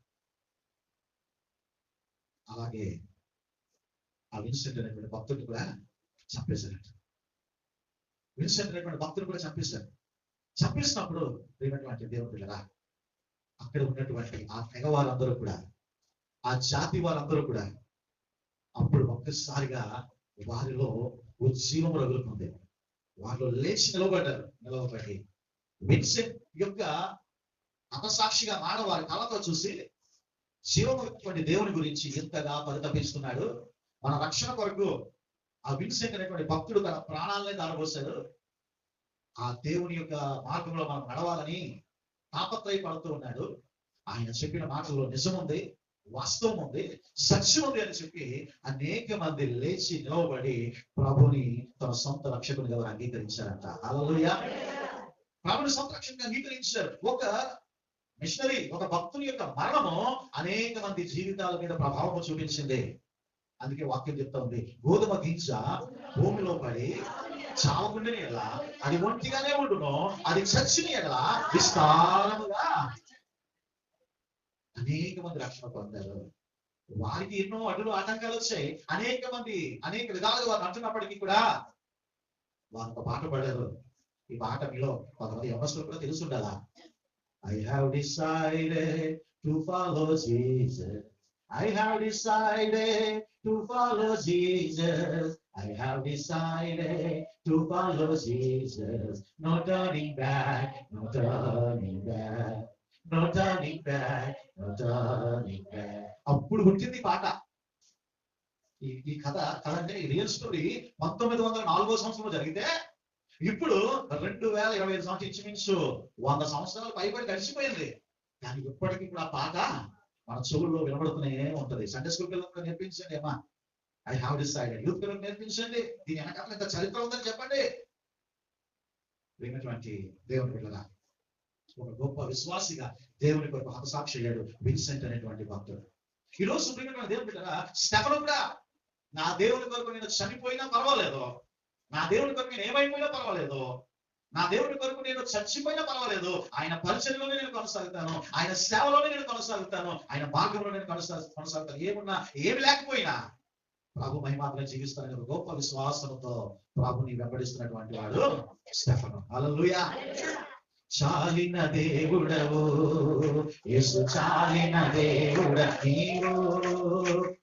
అలాగే ఆ విన్సెంట్ అనేటువంటి భక్తుడిని కూడా చంపేశారట. విన్సెంట్ అనేటువంటి భక్తులు కూడా చంపేశారు. చంపేసినప్పుడు ప్రియమైనటువంటి దేవుని పిల్లరా, అక్కడ ఉన్నటువంటి ఆ తెగ వారందరూ కూడా, ఆ జాతి వారందరూ కూడా అప్పుడు ఒక్కసారిగా వారిలో ఉజ్జీవం రగులుకుంది. వారిలో లేచి నిలవబడి విన్సెంట్ యొక్క హతసాక్షిగా వారి కళ్ళతో చూసి జీవమైనటువంటి దేవుని గురించి ఎంతగా పరితపిస్తున్నాడు, మన రక్షణ కొరకు ఆ విన్సెంట్ అనేటువంటి భక్తుడు తన ప్రాణాలనే దారబోశాడు. ఆ దేవుని యొక్క మార్గంలో మనం నడవాలని తాపత్రయపడుతూ ఉన్నాడు. ఆయన చెప్పిన మాటల్లో నిజం ఉంది, వాస్తవం ఉంది, సత్యం ఉంది అని చెప్పి అనేక మంది లేచి నిలవబడి ప్రభుని తన సొంత రక్షకునిగా అంగీకరించారంట. హల్లెలూయా! ప్రభుని సొంత రక్షకునిగా అంగీకరించారు. ఒక మిషనరీ, ఒక భక్తుని యొక్క మరణము అనేక మంది జీవితాల మీద ప్రభావం చూపించింది. అందుకే వాక్యం చెప్తా ఉంది, గోధుమ గింజ భూమిలో పడి చావకుండా ఎలా అది ఒంటిగానే ఉండునో, అది చచ్చిన ఎలా విస్తారముగా అనేక మంది రక్షణ పొందారు. వారికి ఎన్నో అడ్డులు ఆటంకాలు వచ్చాయి. అనేక మంది అనేక విధాలుగా వారు అంటున్నప్పటికీ కూడా వారు ఒక పాట పాడారు. ఈ పాట మీలో కొంతమంది యవనస్తులు కూడా తెలుసుండాలా. I have decided to follow Jesus. I have decided to follow Jesus. I have decided to follow Jesus. No turning back, no turning back, no turning back, no turning back. అప్పుడు పుట్టింది పాట. ఈ కథ అంటే రియల్ స్టోరీ 1904 సంవత్సరంలో జరిగితే ఇప్పుడు 2025 సంవత్సరం ఇంచుమించు 100 సంవత్సరాలు పైబడి గడిచిపోయింది. కానీ ఇప్పటికీ కూడా ఆ పాట మన చెవుల్లో వినబడుతూనే ఉంటది. సండే స్కూల్ పిల్లలకు నేర్పించండి అమ్మా, ఐ హావ్ డిసైడెడ్. యూత్ పిల్లలకు నేర్పించండి, దీని వెనకాల ఇంత చరిత్ర ఉందని చెప్పండి. విన్నటువంటి దేవుని పిల్లల, ఒక గొప్ప విశ్వాసిగా దేవుని కొరకు హతసాక్షి అయ్యాడు విన్సెంట్ అనేటువంటి భక్తుడు. ఈ రోజు ప్రియమైనటువంటి దేవుని పిల్లల, స్టెఫను కూడా నా దేవుని కొరకు నేను చనిపోయినా పర్వాలేదు, నా దేవుని కొరకు నేను ఏమైపోయినా పర్వాలేదు, నా దేవుని కొరకు నేను చచ్చిపోయినా పర్వాలేదు, ఆయన పరిచర్యలోనే నేను కొనసాగుతాను, ఆయన సేవలోనే నేను కొనసాగుతాను, ఆయన మార్గంలో నేను కొనసాగుతాను. ఏమున్నా ఏమి లేకపోయినా ప్రభు మహిమాత్మగా జీవిస్తానని ఒక గొప్ప విశ్వాసంతో ప్రభుని వెంబడిస్తున్నటువంటి వాడు స్టెఫను. హల్లెలూయా! చాలిన దేవుడవు యేసు, చాలిన దేవుడ నీవు,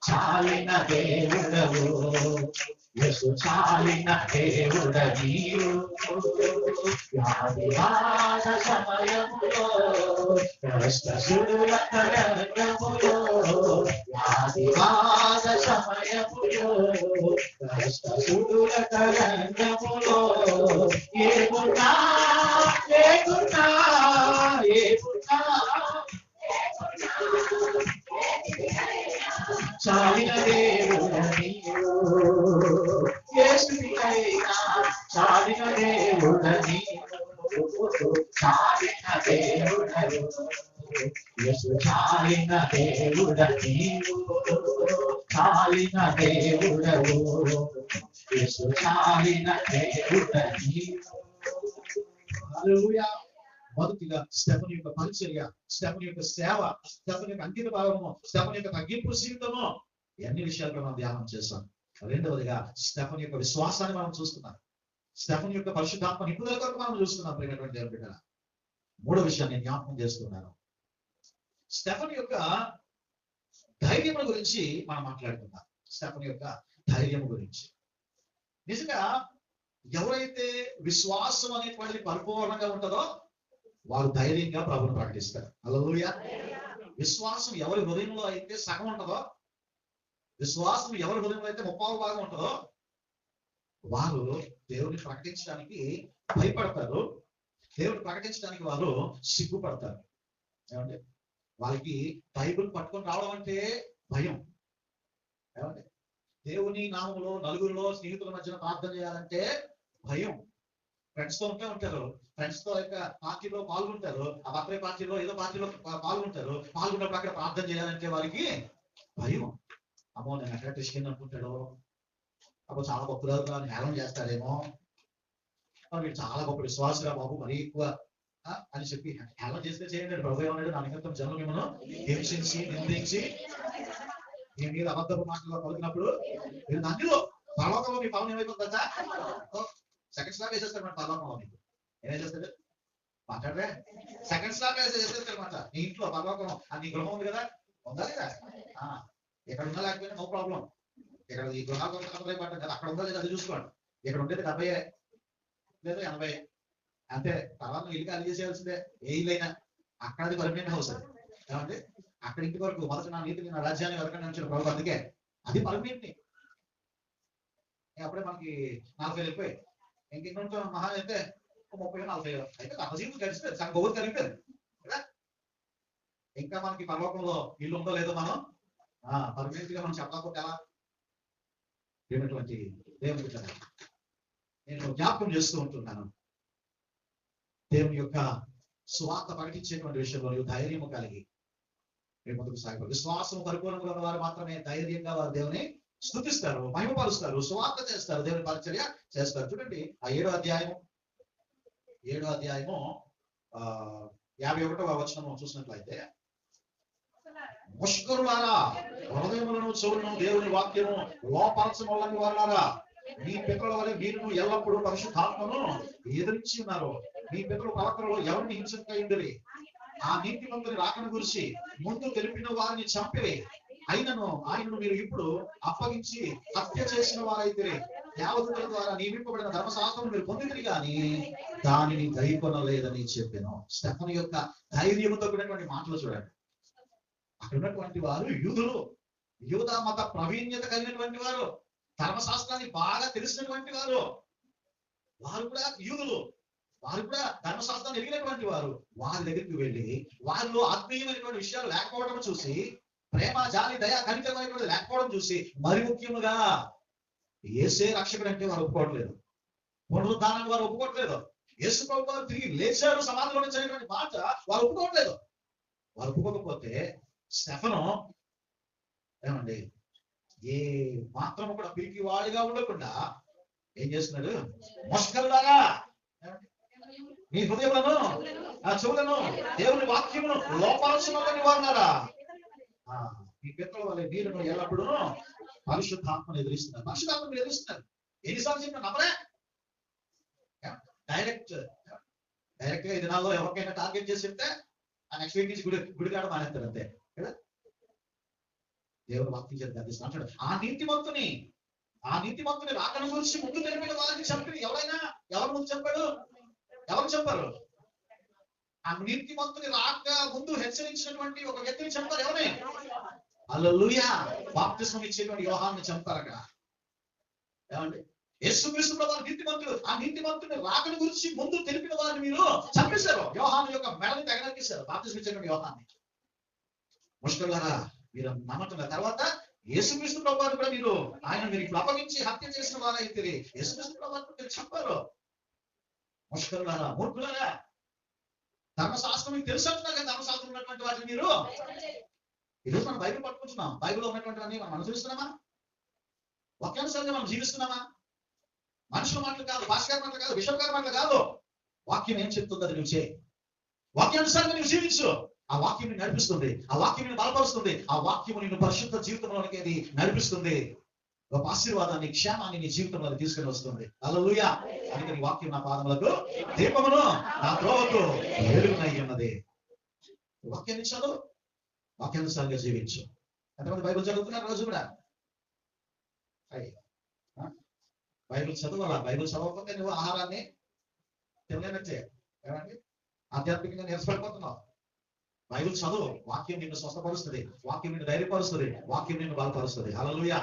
చాలిన దేవుడవు యేసు, చాలిన దేవుడ నీవు. వ్యాధివాద సమయములో కష్టసుడుల తరంగములో, వ్యాధివాద సమయములో కష్టసుడుల తరంగములో, ఏమున్నా ఏమున్నా ఏమున్నా చాలిన దేవుడని చాలిన దేవుడని యేసు చాలిన దేవుడని చాలిన దేవుడవు యేసు చాలిన దేవుడని. హల్లెలూయా. మొదటిగా స్టెఫను యొక్క పరిచర్య, స్టెఫను యొక్క సేవ, స్టెఫను యొక్క అంకిత భావము, స్టెఫను యొక్క తగ్గింపు జీవితము, అన్ని విషయాలు మనం ధ్యానం చేస్తాం. రెండవదిగా స్టెఫను యొక్క విశ్వాసాన్ని మనం చూస్తున్నాం. స్టెఫను యొక్క పరిశుద్ధాత్మ నిపుణుల కొరకు మనం చూస్తున్నాం. ప్రియమైనటువంటి దేవుని బిడ్డల, మూడో విషయాన్ని నేను జ్ఞాపకం చేస్తున్నాను. స్టెఫను యొక్క ధైర్యం గురించి మనం మాట్లాడుతున్నాం. స్టెఫను యొక్క ధైర్యం గురించి. నిజంగా ఎవరైతే విశ్వాసం అనేటువంటిది పరిపూర్ణంగా ఉంటుందో వారు ధైర్యంగా ప్రభువును ప్రకటిస్తారు. హల్లెలూయా. విశ్వాసం ఎవరి హృదయంలో అయితే సగం ఉంటుందో, విశ్వాసం ఎవరి హృదయంలో అయితే 30% ఉంటుందో వారు దేవుని ప్రకటించడానికి భయపడతారు. దేవుని ప్రకటించడానికి వారు సిగ్గుపడతారు. ఏమంటే వాళ్ళకి బైబిల్ పట్టుకొని రావడం అంటే భయం. ఏమంటే దేవుని నామంలో నలుగురిలో స్నేహితుల మధ్యన ప్రార్థన చేయాలంటే భయం. ఫ్రెండ్స్ తో ఉంటారు, ఫ్రెండ్స్ తో యొక్క పార్టీలో పాల్గొంటారు, ఆ బర్త్డే పార్టీలో ఏదో పార్టీలో పాల్గొంటారు. పాల్గొన్నప్పుడు అక్కడ ప్రార్థన చేయాలంటే వారికి భయం. అమ్మో నేను ఎక్కడ క్రిస్టియన్ అనుకుంటాడో, అప్పుడు చాలా గొప్పగా నేరం చేస్తాడేమో, వీడు చాలా గొప్ప విశ్వాసరా బాబు మరీ ఎక్కువ అని చెప్పి హేళన చేస్తే చేయండి. ప్రభు ఏమన్నాడు, నా నిమిత్తం జనులు మిమ్మల్ని హింసించి నిందించి మీ మీద అబద్ధపు మాటల్లో పలికినప్పుడు మీరు అందులో పర్లోకంలో మీ పవన్ ఏమైపోతుందా, సెకండ్ స్లాబ్ వేసేస్తాడు మన పర్లోకంలో. మీకు ఏమేం చేస్తాడు మాట్లాడరే, సెకండ్ స్లాబ్ వేసేస్తాడు అనమాట. నీ ఇంట్లో పర్లోకం నీ గృహం ఉంది కదా, ఉందా లేదా? ఇక్కడ ఉందా లేకపోయినా నో ప్రాబ్లం. ఇక్కడ ఈ గృహాలు పడ్డాం కదా, అక్కడ ఉందా లేదా అది చూసుకోండి. ఇక్కడ ఉండేది 70 లేదా 80 అంతే. తర్వాత ఇల్లు ఖాళీ చేసేయాల్సిందే. ఏ ఇల్లు అయినా అక్కడ అది పర్మనెంట్ హౌస్. అది ఏమంటే అక్కడ ఇంటి వరకు మొదట నా నీతిని నా రాజ్యాన్ని వరకు ఉంచిన ప్రభు, అందుకే అది పర్మనెంట్. అప్పుడే మనకి 40 వెళ్ళిపోయి ఇంకొంచెం మహా అయితే 30-40 అయితే నా జీవితం గడిచిపోయింది, సగం గొప్ప కలిగిపోయింది కదా. ఇంకా మనకి పరలోకంలో ఇల్లు ఉందో లేదో మనం పర్మనెంట్ గా మనం చెప్పకపోతే ఎలా? ఏమిటువంటి దేవుని బిడ్డ నేను జ్ఞాపకం చేస్తూ ఉంటున్నాను. దేవుని యొక్క సువార్త ప్రకటించేటువంటి విషయంలో ధైర్యము కలిగి ముందుకు సాగిపోయి విశ్వాసం పరిపూర్ణంగా ఉన్న వారు మాత్రమే ధైర్యంగా వారు దేవుని స్తుతిస్తారు, మహిమపరుస్తారు, సువార్త చేస్తారు, దేవుని పరిచర్య చేస్తారు. చూడండి ఆ 7వ అధ్యాయము 51వ వచనం చూసినట్లయితే, ముష్కరులారా హృదయములను చెవులను దేవుని వాక్యము లోపరచమని వారులారా, మీ పితరుల వలె మీరును ఎల్లప్పుడూ పరిశుద్ధాత్మను ఎదిరించి ఉన్నారు. మీ పితరుల ప్రవర్తనలో ఎవరిని హింసించండి, ఆ నీతిమంతుని రాకను గురించి ముందు తెలిపిన వారిని చంపిరి, ఆయనను మీరు ఇప్పుడు అప్పగించి హత్య చేసిన వారైతే దేవదూతల ద్వారా నియమింపబడిన ధర్మశాస్త్రం మీరు పొందితిరి కానీ దానిని గైకొనలేదని చెప్పాను. స్టెఫను యొక్క ధైర్యంతో కూడినటువంటి మాటలు చూడండి. అక్కడ ఉన్నటువంటి వారు యూదులు, యూదా మత ప్రావీణ్యత కలిగినటువంటి వారు, ధర్మశాస్త్రాన్ని బాగా తెలిసినటువంటి వారు, వారు కూడా యూదులు, వారు కూడా ధర్మశాస్త్రాన్ని ఎరిగినటువంటి వారు. వారి దగ్గరికి వెళ్ళి వారిలో ఆత్మీయమైనటువంటి విషయాలు లేకపోవడం చూసి, ప్రేమ జాలి దయ కనికరమైనటువంటి లేకపోవడం చూసి, మరి ముఖ్యముగా యేసే రక్షకుడు అంటే వారు ఒప్పుకోవట్లేదు, పునరుద్ధానాన్ని వారు ఒప్పుకోవట్లేదు, యేసు ప్రభువు వారు తిరిగి లేచారు సమాధిలో నుంచి అనేటువంటి మాట వారు ఒప్పుకోవట్లేదు. వారు ఒప్పుకోకపోతే స్టెఫను ఏమండి ఏ మాత్రము కూడా పిరికి వాడిగా ఉండకుండా ఏం చేస్తున్నాడు, మోసగలలాగా మీ హృదయములను ఆ చెవులను దేవుని వాక్యమును లోపరచమని వారున్నారా, మీ పితరుల వల్ల మీరును ఎల్లప్పుడూ పరిశుద్ధాత్మను ఎదురిస్తున్నారు. పరిశుద్ధాత్మను ఎదురిస్తున్నారు. ఎన్నిసార్లు చెప్పిన నమ్మలే. డైరెక్ట్ గా ఈ దినాల్లో ఎవరికైనా టార్గెట్ చేసి చెప్తే ఆ నెక్స్ట్ వీక్ నుంచి గుడి కాడ మానేస్తారు అంతే కదా. దేవుడు వాక్యం చేసి అంటాడు, ఆ నీతిమంతుని రాకను గురించి ముందు తెలిపిన వారిని చంపి ఎవరి ముందు చెప్పాడు, ఎవరు చెప్పారు? ఆ నీతిమంతుని రాక ముందు హెచ్చరించినటువంటి ఒక వ్యక్తిని చంపారు. ఎవరిని? హల్లెలూయా. బాప్తిస్మం ఇచ్చేటువంటి యోహాన్ని చంపారు అక్కడ. ఏమండి యేసుక్రీస్తు ప్రభువు నీతిమంతుడు, ఆ నీతిమంతుని రాకను గురించి ముందు తెలిపిన వారిని మీరు చంపేశారు. యోహాను యొక్క మెడని తెగనరికేశారు, బాప్తిస్మం ఇచ్చేటువంటి యోహాన్ని. ముష్కరులారా మీరు నమ్మటం. తర్వాత యేసుక్రీస్తు ప్రభువారు కూడా మీరు ఇప్పుడు అప్పగించి హత్య చేసిన వారైతే యేసుక్రీస్తు ప్రభువారు మీరు చెప్పారు. ముష్కరులారా, మూర్ఖులారా, ధర్మశాస్త్రం మీకు తెలుసు అంటున్నారు కదా, ధర్మశాస్త్రం ఉన్నటువంటి వాటిని మీరు ఈరోజు మనం బైబిల్ పట్టుకుంటున్నాం. బైబిల్లో ఉన్నటువంటివన్నీ మనం అనుసరిస్తున్నామా? వాక్యానుసారంగా మనం జీవిస్తున్నామా? మనుషుల మాటలు కాదు, భాష గారి మాటలు కాదు, బిషప్ గారి మాటలు కాదు. వాక్యం ఏం చెప్తుంది అది నువ్వు చేయి. వాక్యానుసారంగా నువ్వు జీవించు. ఆ వాక్యం నిన్ను నడిపిస్తుంది, ఆ వాక్యం నిన్ను బలపరుస్తుంది, ఆ వాక్యం నిన్ను పరిశుద్ధ జీవితంలోనికి అది నడిపిస్తుంది. ఒక ఆశీర్వాదాన్ని, క్షేమాన్ని నీ జీవితంలో తీసుకుని వస్తుంది. హల్లెలూయా. అందుకని వాక్యం నా పాదములకు దీపమును, నా త్రోవకు వెలుగునై ఉన్నది. వాక్యాన్ని చదువు, వాక్యానుసారంగా జీవించు. ఎంతమంది బైబిల్ చదువుతున్నారు రోజు కూడా? బైబిల్ చదవాలా? బైబిల్ చదవకపోతే నువ్వు ఆహారాన్ని తినలేనట్టే. ఏమండి, ఆధ్యాత్మికంగా నిరసపడిపోతున్నావు. బైబిల్ చదువు. వాక్యం నిన్ను స్వస్థపరుస్తుంది, వాక్యం నిన్ను ధైర్యపరుస్తుంది, వాక్యం నిన్ను బలపరుస్తుంది. హల్లెలూయా.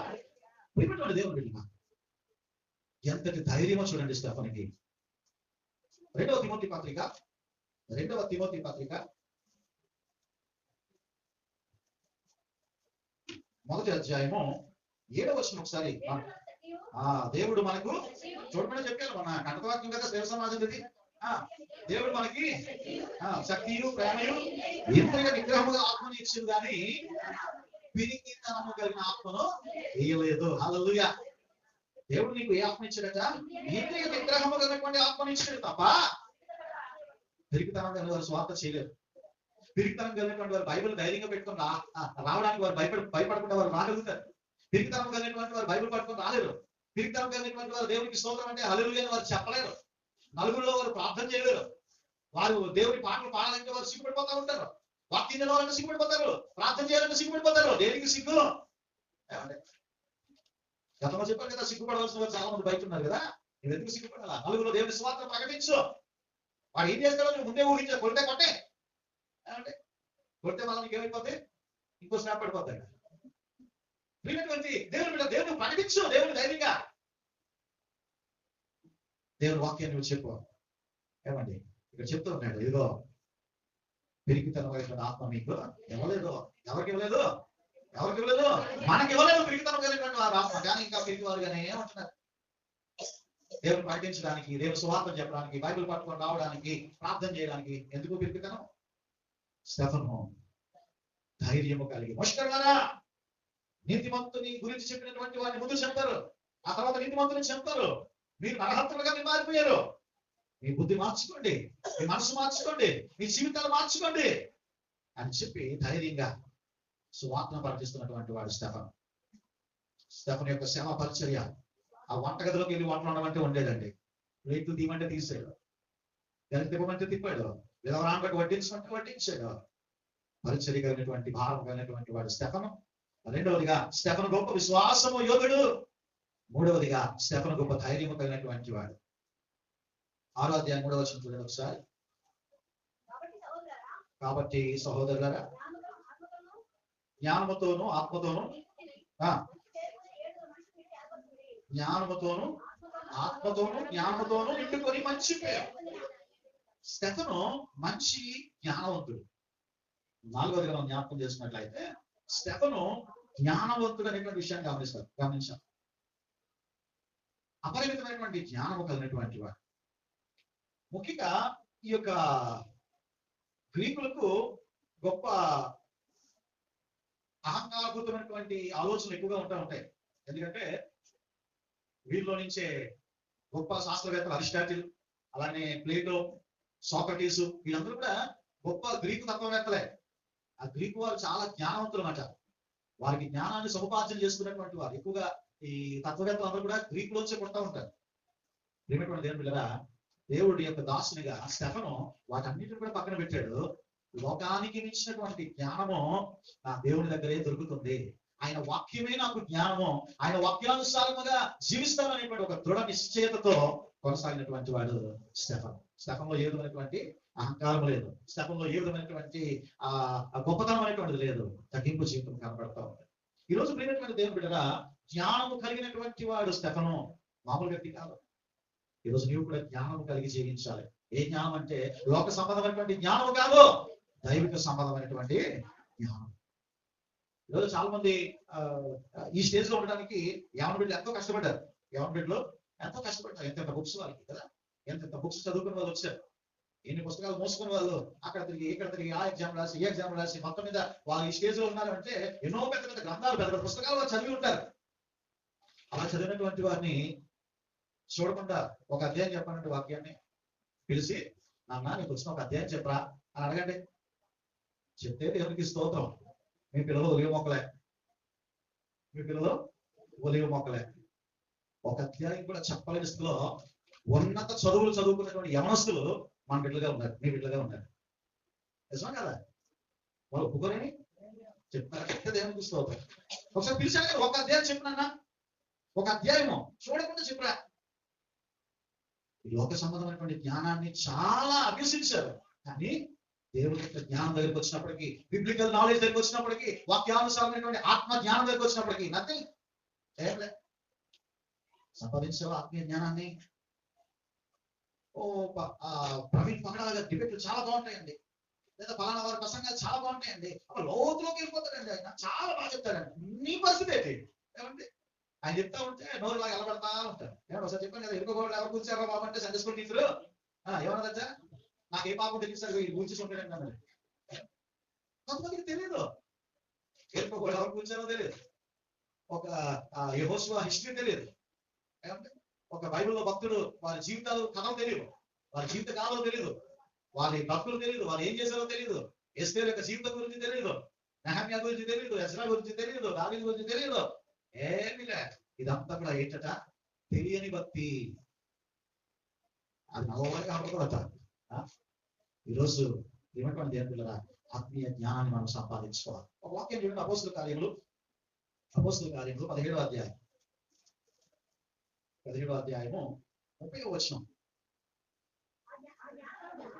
ప్రియమైనటువంటి దేవుని బిడ్డలారా, ఎంతటి ధైర్యమో చూడండి స్టెఫనుకి. రెండవ తిమోతి పత్రిక మొదటి అధ్యాయము 7వ వచనం ఒకసారి. దేవుడు మనకు చూడమని చెప్పారు. మన కంటవాక్యం కదా దేవ సమాజం. దేవుడు మనకి శక్తియు, ప్రేమయు, ఇంద్రియ నిగ్రహముగా ఆత్మను ఇచ్చింది, కానీ పిరికితనము కలిగిన ఆత్మను వేయలేదు. హల్లెలూయా. దేవుడు నీకు ఏ ఆత్మ ఇచ్చాడట? ఇంద్రియ నిగ్రహము కలిగినటువంటి ఆత్మను ఇచ్చాడు తప్ప పిరికితనం కలిగిన వారు స్వార్థ చేయలేదు. పిరికితనం కలిగినటువంటి వారు బైబిల్ ధైర్యంగా పెట్టుకుని రావడానికి వారు భయపడకుండా వారు రాగలుగుతారు. పిరికితనం కలిగినటువంటి వారు బైబిల్ పట్టుకొని రాలేరు. పిరికితనం కలిగినటువంటి వారు దేవునికి స్తోత్రం అంటే హల్లెలూయా అని వారు చెప్పలేరు. నలుగురిలో వారు ప్రార్థన చేయలేరు. వారు దేవుని పాటలు పాడాలంటే వారు సిగ్గుపడిపోతా ఉంటారు. వాక్యం చదవాలంటే సిగ్గుపడిపోతారు. ప్రార్థన చేయాలంటే సిగ్గుపడిపోతారు. దేనికి సిగ్గు? గతంలో చెప్పారు కదా, సిగ్గుపడవలసిన వారు చాలా మంది బయట ఉన్నారు కదా. నువ్వు ఎందుకు సిగ్గుపడాలా? నలుగురిలో దేవుని స్వార్థం ప్రకటించు. వాడు ఏం చేస్తాడో నువ్వు ముందే ఊహించే. కొట్టే ఏమంటే కొడితే మళ్ళీ నీకు ఏమైపోతే ఇంకో స్నాప్ పడిపోతాయి. దేవుని ప్రకటించు. దేవుని ధైర్యంగా దేవుని వాక్యాన్ని నువ్వు చెప్పు. ఏమండి, ఇక్కడ చెప్తూ ఉన్నాడు, ఇదిగో పిరికితనం కలిగిన ఆత్మ మీకు ఇవ్వలేదు. ఎవరికి ఇవ్వలేదు? మనకి ఇవ్వలేదు. పిరికితనం కలిగినటువంటి వారు ఆత్మ, కానీ ఇంకా పిరికి వారుగానే ఏమంటున్నారు? దేవుని ప్రకటించడానికి, దేవుని సువార్త చెప్పడానికి, బైబిల్ పట్టుకొని రావడానికి, ప్రార్థన చేయడానికి. ఎందుకు పిరికితనం? స్టెఫను ధైర్యము కలిగి, ముష్కరులారా, నీతిమంతుని గురించి చెప్పినటువంటి వారిని ముందు చెప్తారు, ఆ తర్వాత నీతిమంతుని చెప్తారు. మీరు నరహంతులుగా మీరు మారిపోయారు. మీ బుద్ధి మార్చుకోండి, మీ మనసు మార్చుకోండి, మీ జీవితాలు మార్చుకోండి అని చెప్పి ధైర్యంగా సువార్తను ప్రకటిస్తున్నటువంటి వాడు స్టెఫను యొక్క సేవ పరిచర్య. ఆ వంటగదిలోకి వెళ్ళి వంటలు ఉండమంటే ఉండేదండి. రేట్లు తీయమంటే తీసాడు, గది తిప్పమంటే తిప్పాడు, విధవరాంబట్టి వడ్డించమంటే వడ్డించాడు. పరిచర్య కలిగినటువంటి భారం కలిగినటువంటి వాడు స్టెఫను. రెండవదిగా స్టెఫను గొప్ప విశ్వాసము యోగుడు. మూడవదిగా స్టెఫను గొప్ప ధైర్యము కలిగినటువంటి వాడు. 6వ అధ్యాయం 3వ వచనం చూడండి ఒకసారి. కాబట్టి సహోదరులారా, జ్ఞానముతోను ఆత్మతోను నిండుకొని మంచి పేరు. స్టెఫను మంచి జ్ఞానవంతుడు. 4వదిగా మనం జ్ఞాపకం చేసుకున్నట్లయితే స్టెఫను జ్ఞానవంతుడు అనేటువంటి విషయాన్ని గమనించాం. అపరిమితమైనటువంటి జ్ఞానము కలిగినటువంటి వాడు. ముఖ్యంగా ఈ యొక్క గ్రీకులకు గొప్ప అహంకారభూతమైనటువంటి ఆలోచనలు ఎక్కువగా ఉంటాయి. ఎందుకంటే వీరిలో నుంచే గొప్ప శాస్త్రవేత్తలు అరిస్టాటిల్, అలానే ప్లేటో, సోక్రటీస్, వీళ్ళందరూ కూడా గొప్ప గ్రీకు తత్వవేత్తలే. ఆ గ్రీకు వారు చాలా జ్ఞానవంతులు అన్నమాట. వారికి జ్ఞానాన్ని సముపార్జన చేసుకున్నటువంటి వారు ఎక్కువగా ఈ తత్వవేత్తలు అందరూ కూడా గ్రీకులోంచే పుడతా ఉంటారు. ప్రియమైనటువంటి దేవుని బిడ్డలారా, దేవుడి యొక్క దాసునిగా స్టెఫను వాటన్నిటిని కూడా పక్కన పెట్టాడు. లోకానికి మించినటువంటి జ్ఞానము నా దేవుని దగ్గరే దొరుకుతుంది, ఆయన వాక్యమే నాకు జ్ఞానము, ఆయన వాక్యానుసారముగా జీవిస్తాననేటువంటి ఒక దృఢ నిశ్చయతతో కొనసాగినటువంటి వాడు స్టెఫను. స్టెఫన్లో ఏ విధమైనటువంటి అహంకారం లేదు, స్టెఫన్లో ఏ విధమైనటువంటి గొప్పతనం అనేటువంటిది లేదు. తగ్గింపు జీవితం కనబడతా ఉంది. ఈ రోజు ప్రియమైనటువంటి దేవుని బిడ్డగా జ్ఞానము కలిగినటువంటి వాడు స్టెఫను మామూలు వ్యక్తి కాదు. ఈరోజు నీవు కూడా జ్ఞానము కలిగి జీవించాలి. ఏ జ్ఞానం అంటే లోక సంబంధమైనటువంటి జ్ఞానము కాదు, దైవిక సంబంధమైనటువంటి జ్ఞానం. ఈరోజు చాలా మంది ఈ స్టేజ్ లో ఉండడానికి యవన బిడ్డలు ఎంతో కష్టపడ్డారు. యవన బిడ్డలు ఎంతో కష్టపడ్డారు. ఎంత బుక్స్ వాళ్ళకి కదా, ఎంత బుక్స్ చదువుకున్న వాళ్ళు వచ్చారు. ఎన్ని పుస్తకాలు మోసుకున్న వాళ్ళు అక్కడ తిరిగి ఇక్కడ తిరిగి ఆ ఎగ్జామ్ రాసి ఈ ఎగ్జామ్ రాసి మొత్తం మీద వాళ్ళు ఈ స్టేజ్ లో ఉన్నారంటే ఎన్నో పెద్ద పెద్ద గ్రంథాలు పెద్ద పెద్ద పుస్తకాలు వాళ్ళు చదివి ఉంటారు. అలా చదివినటువంటి వారిని చూడకుండా ఒక అధ్యాయం చెప్పాలంటే వాక్యాన్ని పిలిచి, నాన్న నీకు వచ్చిన ఒక అధ్యాయం చెప్పరా అని అడగండి. చెప్తే దేవునికి స్తోత్రం. మీ పిల్లలు ఒలివ మొక్కలే, మీ పిల్లలు ఒలివ మొక్కలే. ఒక అధ్యాయం కూడా చెప్పలేని స్థితిలో ఉన్నత చదువులు చదువుకున్నటువంటి యవనస్తులు మన బిడ్డలుగా ఉన్నారు, మీ బిడ్డలుగా ఉన్నారు. నిజమా కదా? వాళ్ళు ఒప్పుకోరని చెప్తారు. చెప్తే దేవునికి స్తోత్రం. ఒకసారి పిలిచాను కదా, ఒక అధ్యాయం చెప్పినా, ఒక అధ్యాయము చూడకుండా చెప్పరా. లోక సంబంధమైనటువంటి జ్ఞానాన్ని చాలా అభ్యసించారు. కానీ దేవుడి యొక్క జ్ఞానం దగ్గరికి వచ్చినప్పటికీ, బిబ్లికల్ నాలెడ్జ్ దగ్గరికి వచ్చినప్పటికీ, వాక్యానుసారమైనటువంటి ఆత్మ జ్ఞానం దగ్గరికి వచ్చినప్పటికీ నథింగ్. ఏమిలే సంపాదించావా ఆత్మీయ జ్ఞానాన్ని? ప్రవీణ్ పగడాల డిబేట్లు చాలా బాగుంటాయండి, లేదా ఫలానా వారి ప్రసంగాలు చాలా బాగుంటాయండి, లోతులోకి వెళ్ళిపోతాడండి, ఆయన చాలా బాగా చెప్తాడండి. నీ పరిస్థితి ఏంటి? ఏమండి ఆయన చెప్తా ఉంటే నోరు లాగా ఎలబడతా ఉంటారు. ఏమన్నా ఒకసారి చెప్పాను కదా, ఎరుకోబడి ఎవరు కూర్చారో బాబు అంటే సండే స్కూల్ టీచరు ఏమన్నా దగ్గర నాకు ఏ పాపం తెలిసారు వీళ్ళు కూర్చుని ఉంటాడండి అన్నది. కొంతమందికి తెలియదు ఎరుకోబడి ఎవరు కూర్చారో తెలియదు, ఒక యెహోషువ హిస్టరీ తెలియదు, ఒక బైబిల్లో భక్తుడు వారి జీవితాలు కథలు తెలియదు, వారి జీవిత కాలం తెలియదు, వారి భక్తులు తెలియదు, వారు ఏం చేశారో తెలియదు, ఎస్తేరు యొక్క జీవితం గురించి తెలియదు, నెహమ్యా గురించి తెలియదు, ఎజ్రా గురించి తెలియదు, దావీదు గురించి తెలియదు. ఏమి లే, ఇదంతా కూడా ఏంటట? తెలియని భక్తి. అది నవ్వాలి కాబట్టి ఈరోజు ఏమంటారు దేవుని పిల్లరా, ఆత్మీయ జ్ఞానాన్ని మనం సంపాదించుకోవాలి. ఒక వాక్యం చూడండి, అపోస్తుల కార్యములు 17వ అధ్యాయం 17వ అధ్యాయము 30వ వచనం.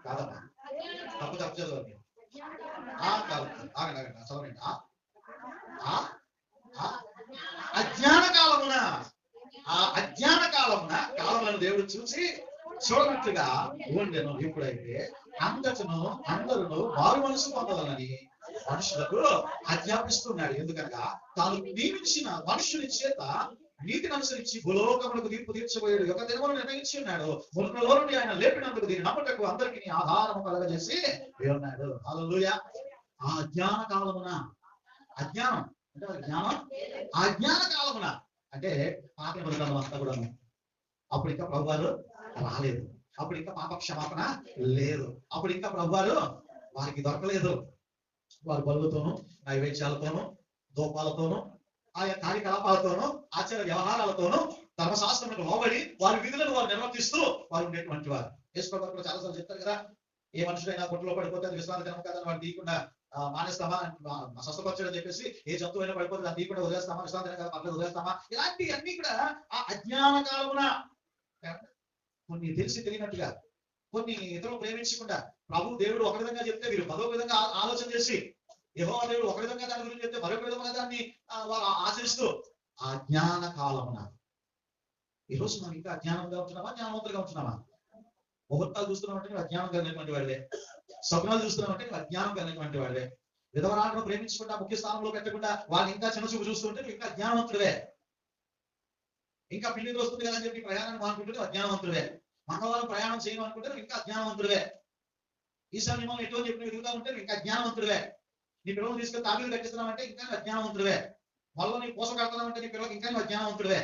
కాదమ్మా, తప్పు చదవండి. చదవండి. అజ్ఞాన కాలమున, ఆ అజ్ఞాన కాలములను దేవుడు చూసి చూడనట్టుగా ఉండెను. ఎప్పుడైతే అందరూ మారు మనసు పొందవాలని మనుషులకు ఆజ్ఞాపిస్తున్నాడు. ఎందుకనగా తాను నియమించిన మనుషుని చేత నీతిని అనుసరించి భూలోకములకు తీర్పు తీర్చబోయాడు ఒక దినమును నిర్ణయించి ఉన్నాడు. మృతులలో నుండి ఆయన లేపినందుకు దీని నమ్ముటకు అందరికీ ఆధారము కలగజేసి ఉన్నాడు. హల్లెలూయా. ఆ అజ్ఞాన కాలమున, అజ్ఞానం అంటే జ్ఞానం, ఆ జ్ఞాన కాలమున అంటే పాప నిబంధనలు అంతా కూడా అప్పుడు ఇంకా ప్రభువారు రాలేదు, అప్పుడు ఇంకా పాప క్షమాపణ లేదు, అప్పుడు ఇంకా ప్రభువారు వారికి దొరకలేదు. వారి బలులతోనూ నైవేద్యాలతోనూ దూపాలతోనూ ఆయా కార్యకలాపాలతోనూ ఆచార వ్యవహారాలతోనూ ధర్మశాస్త్రములకు లోబడి వారి విధులను వారు నిర్వర్తిస్తూ వారు ఉండేటువంటి వారు. యేసు ప్రభువు కూడా చాలాసార్లు చెప్తారు కదా, ఏ మనుషుడైనా గుట్టలో పడిపోతే అది విశ్రాంతి దినం కాదని వాడు తీయకుండా మానేస్తామా, స్వస్థపరచడం చెప్పేసి ఏ జంతువు అయినా పడిపోతే దాన్ని తీయకుండా వదిలేస్తామా, విశ్రాంతి దినం కదా పర్లేదు వదిలేస్తామా, ఇలాంటి అన్ని కూడా ఆ అజ్ఞాన కాలమున కొన్ని తెలిసి తెలియనట్టుగా, కొన్ని ఇతరులు ప్రేమించకుండా ప్రభు దేవుడు ఒక విధంగా చెప్తే వీరు మరొక విధంగా ఆలోచన చేసి, యెహోవా దేవుడు ఒక విధంగా దాని గురించి చెప్తే మరొక విధంగా దాన్ని వారు ఆచరిస్తూ ఆ జ్ఞాన కాలమున. ఈరోజు మనం ఇంకా అజ్ఞానంగా ఉంటున్నామా, జ్ఞానవంతులుగా ఉంటున్నామా? ముహూర్తాలు చూస్తున్నామంటే నువ్వు అజ్ఞానం కలిగినటువంటి వాడివే, స్వప్నాలు చూస్తున్నామంటే నువ్వు అజ్ఞానం కలిగినటువంటి వాడివే, విధవరాలను ప్రేమించకుండా ముఖ్య స్థానంలో పెట్టకుండా వాళ్ళని ఇంకా చిన్న చూపు చూస్తుంటే నువ్వు ఇంకా అజ్ఞానవంతుడివే, ఇంకా పిల్లి వస్తుంది కదా అని చెప్పి ప్రయాణాన్ని మానుకుంటే అజ్ఞానవంతుడివే, మంగళవారం ప్రయాణం చేయను అనుకుంటే నువ్వు ఇంకా అజ్ఞానవంతుడివే, ఈసారి మిమ్మల్ని ఎటువంటి చెప్పి తిరుగుతా ఉంటే నువ్వు ఇంకా అజ్ఞానవంతుడివే, నీ పిల్లలు తీసుకొని తాబీలు కట్టిస్తున్నావంటే ఇంకా అజ్ఞానవంతుడివే, మళ్ళీ నీ పోష కడతానంటే నీ పిల్లలకి ఇంకా నువ్వు అజ్ఞానవంతుడివే.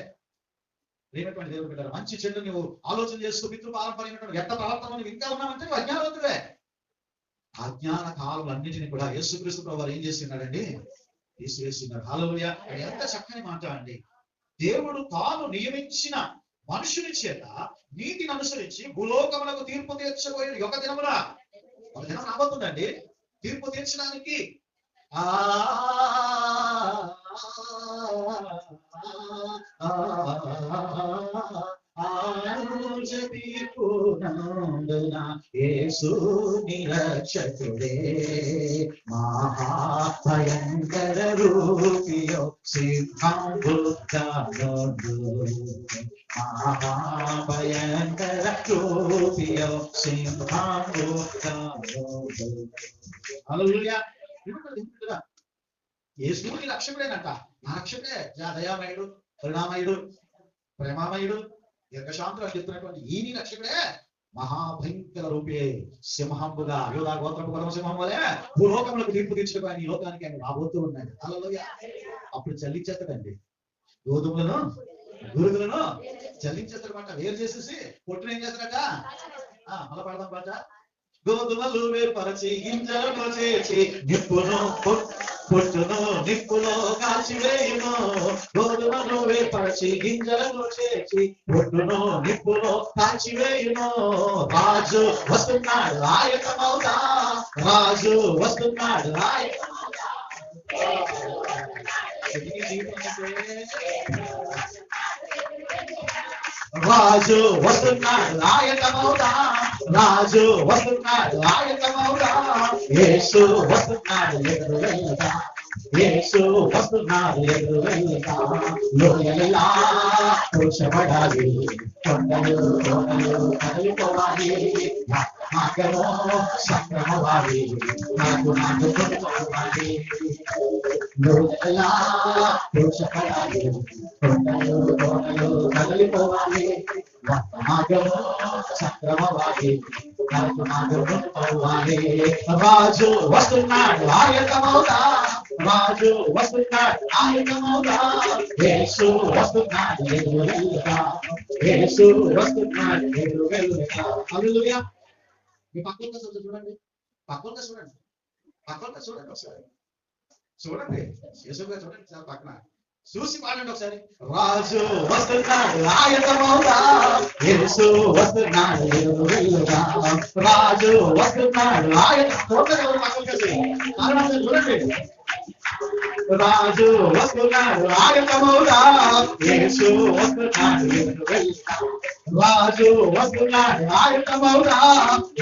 లేనటువంటి దేవుడు బిడ్డలారా, మంచి చెడు నువ్వు ఆలోచన చేస్తూ పితృ పారంపర్యమైనటువంటి వ్యర్థ ప్రవర్తన నువ్వు ఇంకా ఉన్నావంటే నువ్వు అజ్ఞానవంతుడే. అజ్ఞాన కాలం అన్నింటినీ కూడా యేసుక్రీస్తు ప్రభువు వారు ఏం చేస్తున్నాడండి? తీసివేస్తున్నాడు. హల్లెలూయా. ఎంత చక్కని మాట అండి. దేవుడు తాను నియమించిన మనుషుని చేత నీతిని అనుసరించి భూలోకములకు తీర్పు తీర్చబోయే ఒక దినమున, ఒక దినం రాబోతుందండి తీర్పు తీర్చడానికి. యేసు నిరక్షకుడే మహాభయంకర రూపియో సింహం బుద్ధనుడు, మహాభయంకర రూపియో సింహం బుద్ధనుడు. హల్లెలూయా. యేసు నీ రక్షకుడేనంట. నా రక్షకుడే, దయామయుడు, కరుణామయుడు, ప్రేమామయుడు, దీర్ఘశాంతుడు అని చెప్తున్నటువంటి ఈ నీ రక్షకుడే మహాభయంకర రూపే సింహంబుగా యోధా గోత్రపు పరమ సింహం వలె భూలోకములకు తీర్పు తీర్చుకోని ఈ లోకానికి ఆయన రాబోతూ ఉన్నాడు. హల్లెలూయా. అప్పుడు చల్లించేస్తాడండి గోధుమలను గురుగులను చల్లించేస్తాడమాట. వేరు చేసేసి పొట్టును ఏం చేస్తాడట? మళ్ళా పడదాం పాట. గోధుమలు వేరుపరచి గింజలను చేర్చి నిప్పును పొట్టును నిప్పులో కాల్చివేయును. గోధుమలు వేరుపరచి గింజలను చేర్చి పొట్టును నిప్పులో కాల్చివేయును. రాజు వస్తున్నాడు ఆయకమౌతా, రాజు వస్తున్నాడు రాజు వస్తున్నాడు ఆయకమౌతా, రాజు వస్తున్నాడు ఆయకమౌతా. యేసు వస్తున్నాడు ఎదురు వెళ్ళగా, యేసు వస్తున్నాడు ఎదురు వెళ్ళగా. లోయలెల్లా కూర్చబడాలి, కొండలు కొండలు కదిలిపోవాలి, మార్గము సంక్రమవాలి, నాకు కొనుకోవాలి. లోయలెల్లా కూర్చబడాలి, కొండలు కొండలు కదిలిపోవాలి, మార్గము సంక్రమవాలి, నాకు కొనుకోవాలి. రాజు వస్తున్నాడు ఆయకమౌతా, రాజు వస్తున్నాడు ఆయకమౌతా. యేసు వస్తున్నాడు ఎదురు వెళ్ళగా, యేసు వస్తున్నాడు ఎదురు వెళ్ళగా. హల్లెలూయా. మీ పక్కన చూడండి, పక్కన చూడండి, పక్కన చూడండి ఒకసారి చూడండి. యేసు గారు చూడండి సార్ పక్కన చూసి పాడండి ఒకసారి. రాజు వస్తున్నాడు ఆయకమౌతా, యేసు వస్తున్నాడు ఎదురు వెళ్ళగా. రాజు వస్తున్నాడు చూడండి. రాజు వస్తున్నాడు ఆయకమౌతా, యేసు వస్తున్నాడు ఎదురు వెళ్ళగా. రాజు వస్తున్నాడు ఆయకమౌతా,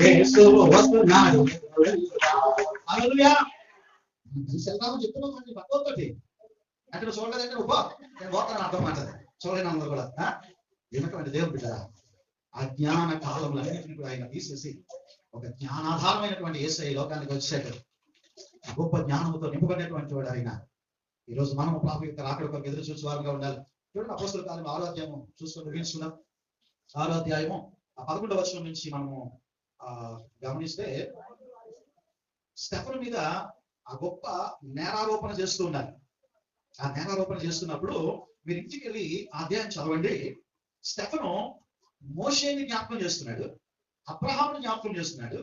యేసు వస్తున్నాడు ఎదురు వెళ్ళగా. హల్లెలూయా. చెప్తున్నాం పక్కతోటి అక్కడ చూడలేదంటే నువ్వు నేను పోతాను అర్థం మాట్లాడదు చూడలేను అందరూ కూడా. ఏమిటంటే దేవుడు బిడ్డరా, అజ్ఞాన కాలములన్నింటినీ కూడా ఆయన తీసేసి ఒక జ్ఞానాధారమైనటువంటి యేసయ్య లోకానికి వచ్చాడు. గొప్ప జ్ఞానంతో నింపబడినటువంటి వాడు ఆయన. ఈరోజు మనం ప్రభు యొక్క రాకడ కొరకు ఎదురు చూసే వారుగా ఉండాలి. చూడండి అపోస్తలుల కార్యములు 6వ అధ్యాయము చూసుకొని ముగించుకున్నాం. 6వ అధ్యాయము 11వ వచనం నుంచి మనము గమనిస్తే స్టెఫను మీద ఆ గొప్ప నేరారోపణ చేస్తూ ఉన్నారు. ఆ నేరారోపణ చేస్తున్నప్పుడు మీరు ఇంటికి వెళ్ళి ఆ అధ్యాయం చదవండి. స్టెఫను మోషేని జ్ఞాపకం చేస్తున్నాడు, అబ్రహాముని జ్ఞాపకం చేస్తున్నాడు,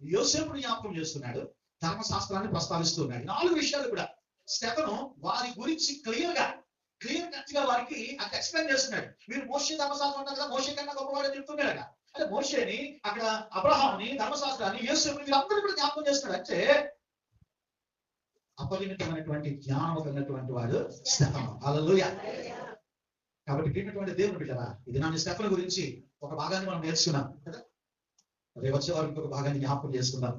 యోసేపుని జ్ఞాపకం చేస్తున్నాడు, ధర్మశాస్త్రాన్ని ప్రస్తావిస్తున్నాడు. 4 విషయాలు కూడా స్టెఫను వారి గురించి క్లియర్ కట్ గా వారికి అక్కడ ఎక్స్ప్లెయిన్ చేస్తున్నాడు. మీరు మోషే ధర్మశాస్త్రం అంటారు కదా, మోషే కన్నా గొప్పవాడని చెప్తున్నాడు కదా. అంటే మోషేని, అక్కడ అబ్రహాముని, ధర్మశాస్త్రాన్ని, యేసుని వీళ్ళందరూ కూడా జ్ఞాపకం చేస్తున్నాడు. అంటే అపరిమితమైనటువంటి జ్ఞానం కలిగినటువంటి వాడు స్టెఫను. హల్లెలూయా. కాబట్టి ప్రియమైనటువంటి దేవుని బిడ్డరా, ఇది నా స్టెఫను గురించి ఒక భాగాన్ని మనం నేర్చుకున్నాం కదా. రేపు వచ్చే వారికి ఇంకొక భాగాన్ని జ్ఞాపకం చేసుకున్నాం.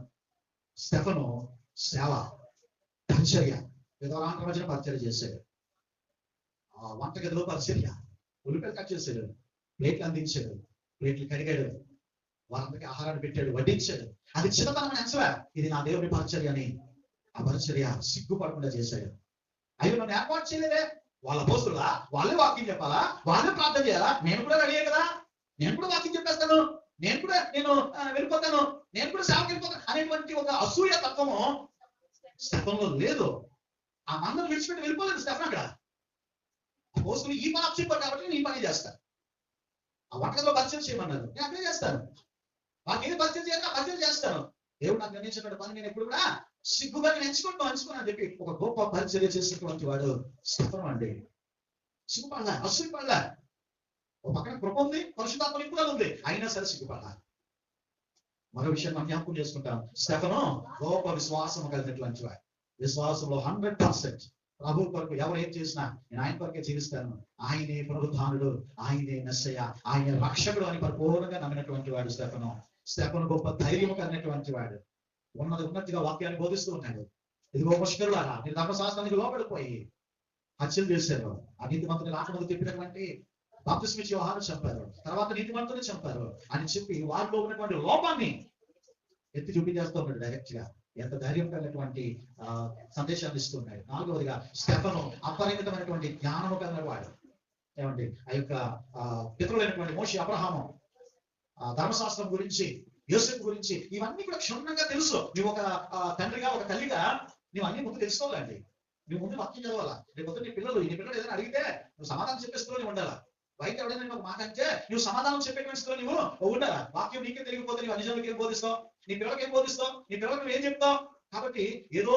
స్టెఫను సేవ, పరిచర్య, విధవరాండ్ర మధ్యన పరిచర్య చేశాడు. వంటగదిలో పరిచర్య, ఉల్లిపాయలు కట్ చేశాడు, ప్లేట్లు అందించాడు, ప్లేట్లు కడిగాడు, వారందరికీ ఆహారాన్ని పెట్టాడు, వడ్డించాడు. అది చిన్నతనం ఎంచవా, ఇది నా దేవుని పరిచర్య అని ఆ పరిచర్య సిగ్గుపడకుండా చేశాడు. అయ్యో నన్ను ఏర్పాటు చేయలేదే, వాళ్ళ పోస్తులా, వాళ్ళే వాక్యం చెప్పాలా, వాళ్ళే ప్రార్థన చేయాలా, నేను కూడా రెడీ కదా, నేను కూడా వాక్యం చెప్పేస్తాను, నేను వెళ్ళిపోతాను, నేను కూడా సేవకి వెళ్ళిపోతాను అనేటువంటి ఒక అసూయ తత్వము స్టెఫనులో లేదు. ఆ మందం విడిచిపెట్టి వెళ్ళిపోలేదు స్టెఫన్. అక్కడ పోస్తులు ఈ పని అప్పచెప్పారు కాబట్టి నేను ఈ పని చేస్తాను. ఆ వంటగదిలో పరిచయం చేయమన్నారు, నేను అక్కడే చేస్తాను. వాళ్ళకి ఏది పరిచయం చేయాలి ఆ పరిచయం చేస్తాను. దేవుడు నాకు నిర్ణయించిన పని నేను ఎప్పుడు కూడా సిగ్గుగా ఎంచుకున్నాను చెప్పి ఒక గొప్ప పరిచర్య చేసినటువంటి వాడు స్టెఫను అండి. సిగ్గుపడలా, అసూయపడలా. ఒక పక్కన కృప ఉంది, పరిశుద్ధాత్మ నింపుదల ఉంది, అయినా సరే సిగ్గుపడలా. మరో విషయం మనం జ్ఞాపకం చేసుకుంటాం. స్టెఫను గొప్ప విశ్వాసం కలిగినటువంటి వాడు. విశ్వాసంలో 100% ప్రభు కొరకు ఎవరు ఏం చేసినా నేను ఆయన కొరకే జీవిస్తాను, ఆయనే పునరుద్ధానుడు, ఆయనే మెస్సయ్య, ఆయన రక్షకుడు అని పరిపూర్ణంగా నమ్మినటువంటి వాడు స్టెఫను. స్టెఫను గొప్ప ధైర్యం కలిగినటువంటి వాడు. ఉన్నతిగా వాక్యాన్ని బోధిస్తూ ఉన్నాడు. ఇదిగో ముష్కరులారా, మీరు ధర్మశాస్త్రానికి లోపడిపోయి హత్యలు చేశారు, ఆ నీతిమంతుని రాకముందు తిప్పినటువంటి బాప్తిస్మిచ్చి యోహాను చంపారు, తర్వాత నీతిమంతుని చంపారు అని చెప్పి వారిలో ఉన్నటువంటి లోపాన్ని ఎత్తి చూపించేస్తూ ఉన్నాడు డైరెక్ట్ గా. ఎంత ధైర్యమైనటువంటి సందేశాన్ని ఇస్తున్నాడు. నాలుగవదిగా స్టెఫను అపరిమితమైనటువంటి జ్ఞానము కలిగిన వాడు. ఏమండి ఆ యొక్క పితరులైనటువంటి మోషే, అబ్రహాము, ధర్మశాస్త్రం గురించి, యోసేపు గురించి ఇవన్నీ కూడా క్షుణ్ణంగా తెలుసు. నువ్వు ఒక తండ్రిగా, ఒక తల్లిగా నువ్వు అన్ని ముందు తెలుసుకోవాలండి. నువ్వు ముందు వాక్యం చదవాలా. రేపు నీ పిల్లలు ఏదైనా అడిగితే నువ్వు సమాధానం చెప్పే స్థితిలో ఉండాలా. బయట ఎవడైనా ఒక మాట అంటే నువ్వు సమాధానం చెప్పేటువంటి స్థితిలో నువ్వు ఉండాలా. వాక్యం నీకే తెలియకపోతే నువ్వు అన్యజనులకు ఏం బోధిస్తావు? నీ పిల్లలకి ఏం బోధిస్తావు? నీ పిల్లలకు నువ్వు ఏం చెప్తావు? కాబట్టి ఏదో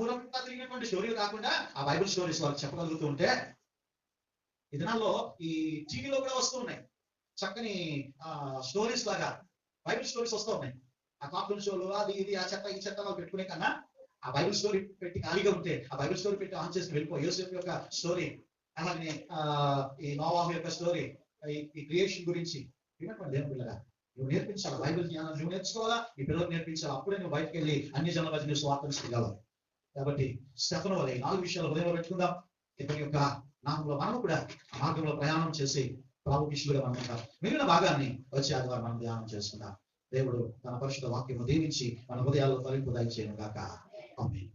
ఊరంతా తిరిగినటువంటి స్టోరీలు కాకుండా ఆ బైబిల్ స్టోరీస్ వాళ్ళకి చెప్పగలుగుతూ ఉంటే, ఈ దినాల్లో ఈ టీవీలో కూడా వస్తూ ఉన్నాయి చక్కని స్టోరీస్ లాగా బైబిల్ స్టోరీస్ వస్తూ ఉన్నాయి. ఆ కార్టూన్ షోలు అది ఇది ఆ చెత్త ఈ చెత్త వాళ్ళు పెట్టుకునే కన్నా ఆ బైబిల్ స్టోరీ పెట్టి ఖాళీగా ఉంటే ఆ బైబిల్ స్టోరీ పెట్టి ఆన్ చేసి వెళ్ళిపో. యోసేపు యొక్క స్టోరీ, అలాగే ఈ నోవాహు యొక్క స్టోరీ, ఈ క్రియేషన్ గురించి వినటువంటి దేవుని పిల్లగా నువ్వు నేర్పించాలా. బైబిల్ జ్ఞానం నువ్వు నేర్చుకోవాలా, ఈ పిల్లలకు నేర్పించాలా. అప్పుడే నువ్వు బయటకు వెళ్ళి అన్ని జనాల మధ్య నువ్వు స్వార్థం చేయగలవు. కాబట్టి స్టెఫను వలె 4 విషయాలు హృదయంలో పెట్టుకుందాం. ఇతని యొక్క నామంలో మనం కూడా మార్గంలో ప్రయాణం చేసి ప్రభు శిష్యులుగా మనం ఉంటాం. మిగిలిన భాగాన్ని వచ్చే ఆదివారం మనం ధ్యానం చేసుకుందాం. దేవుడు తన పరిశుద్ధ వాక్యము దీవించి మన హృదయాల్లో ఫలింపు దయచేయను గాక. ఆమేన్.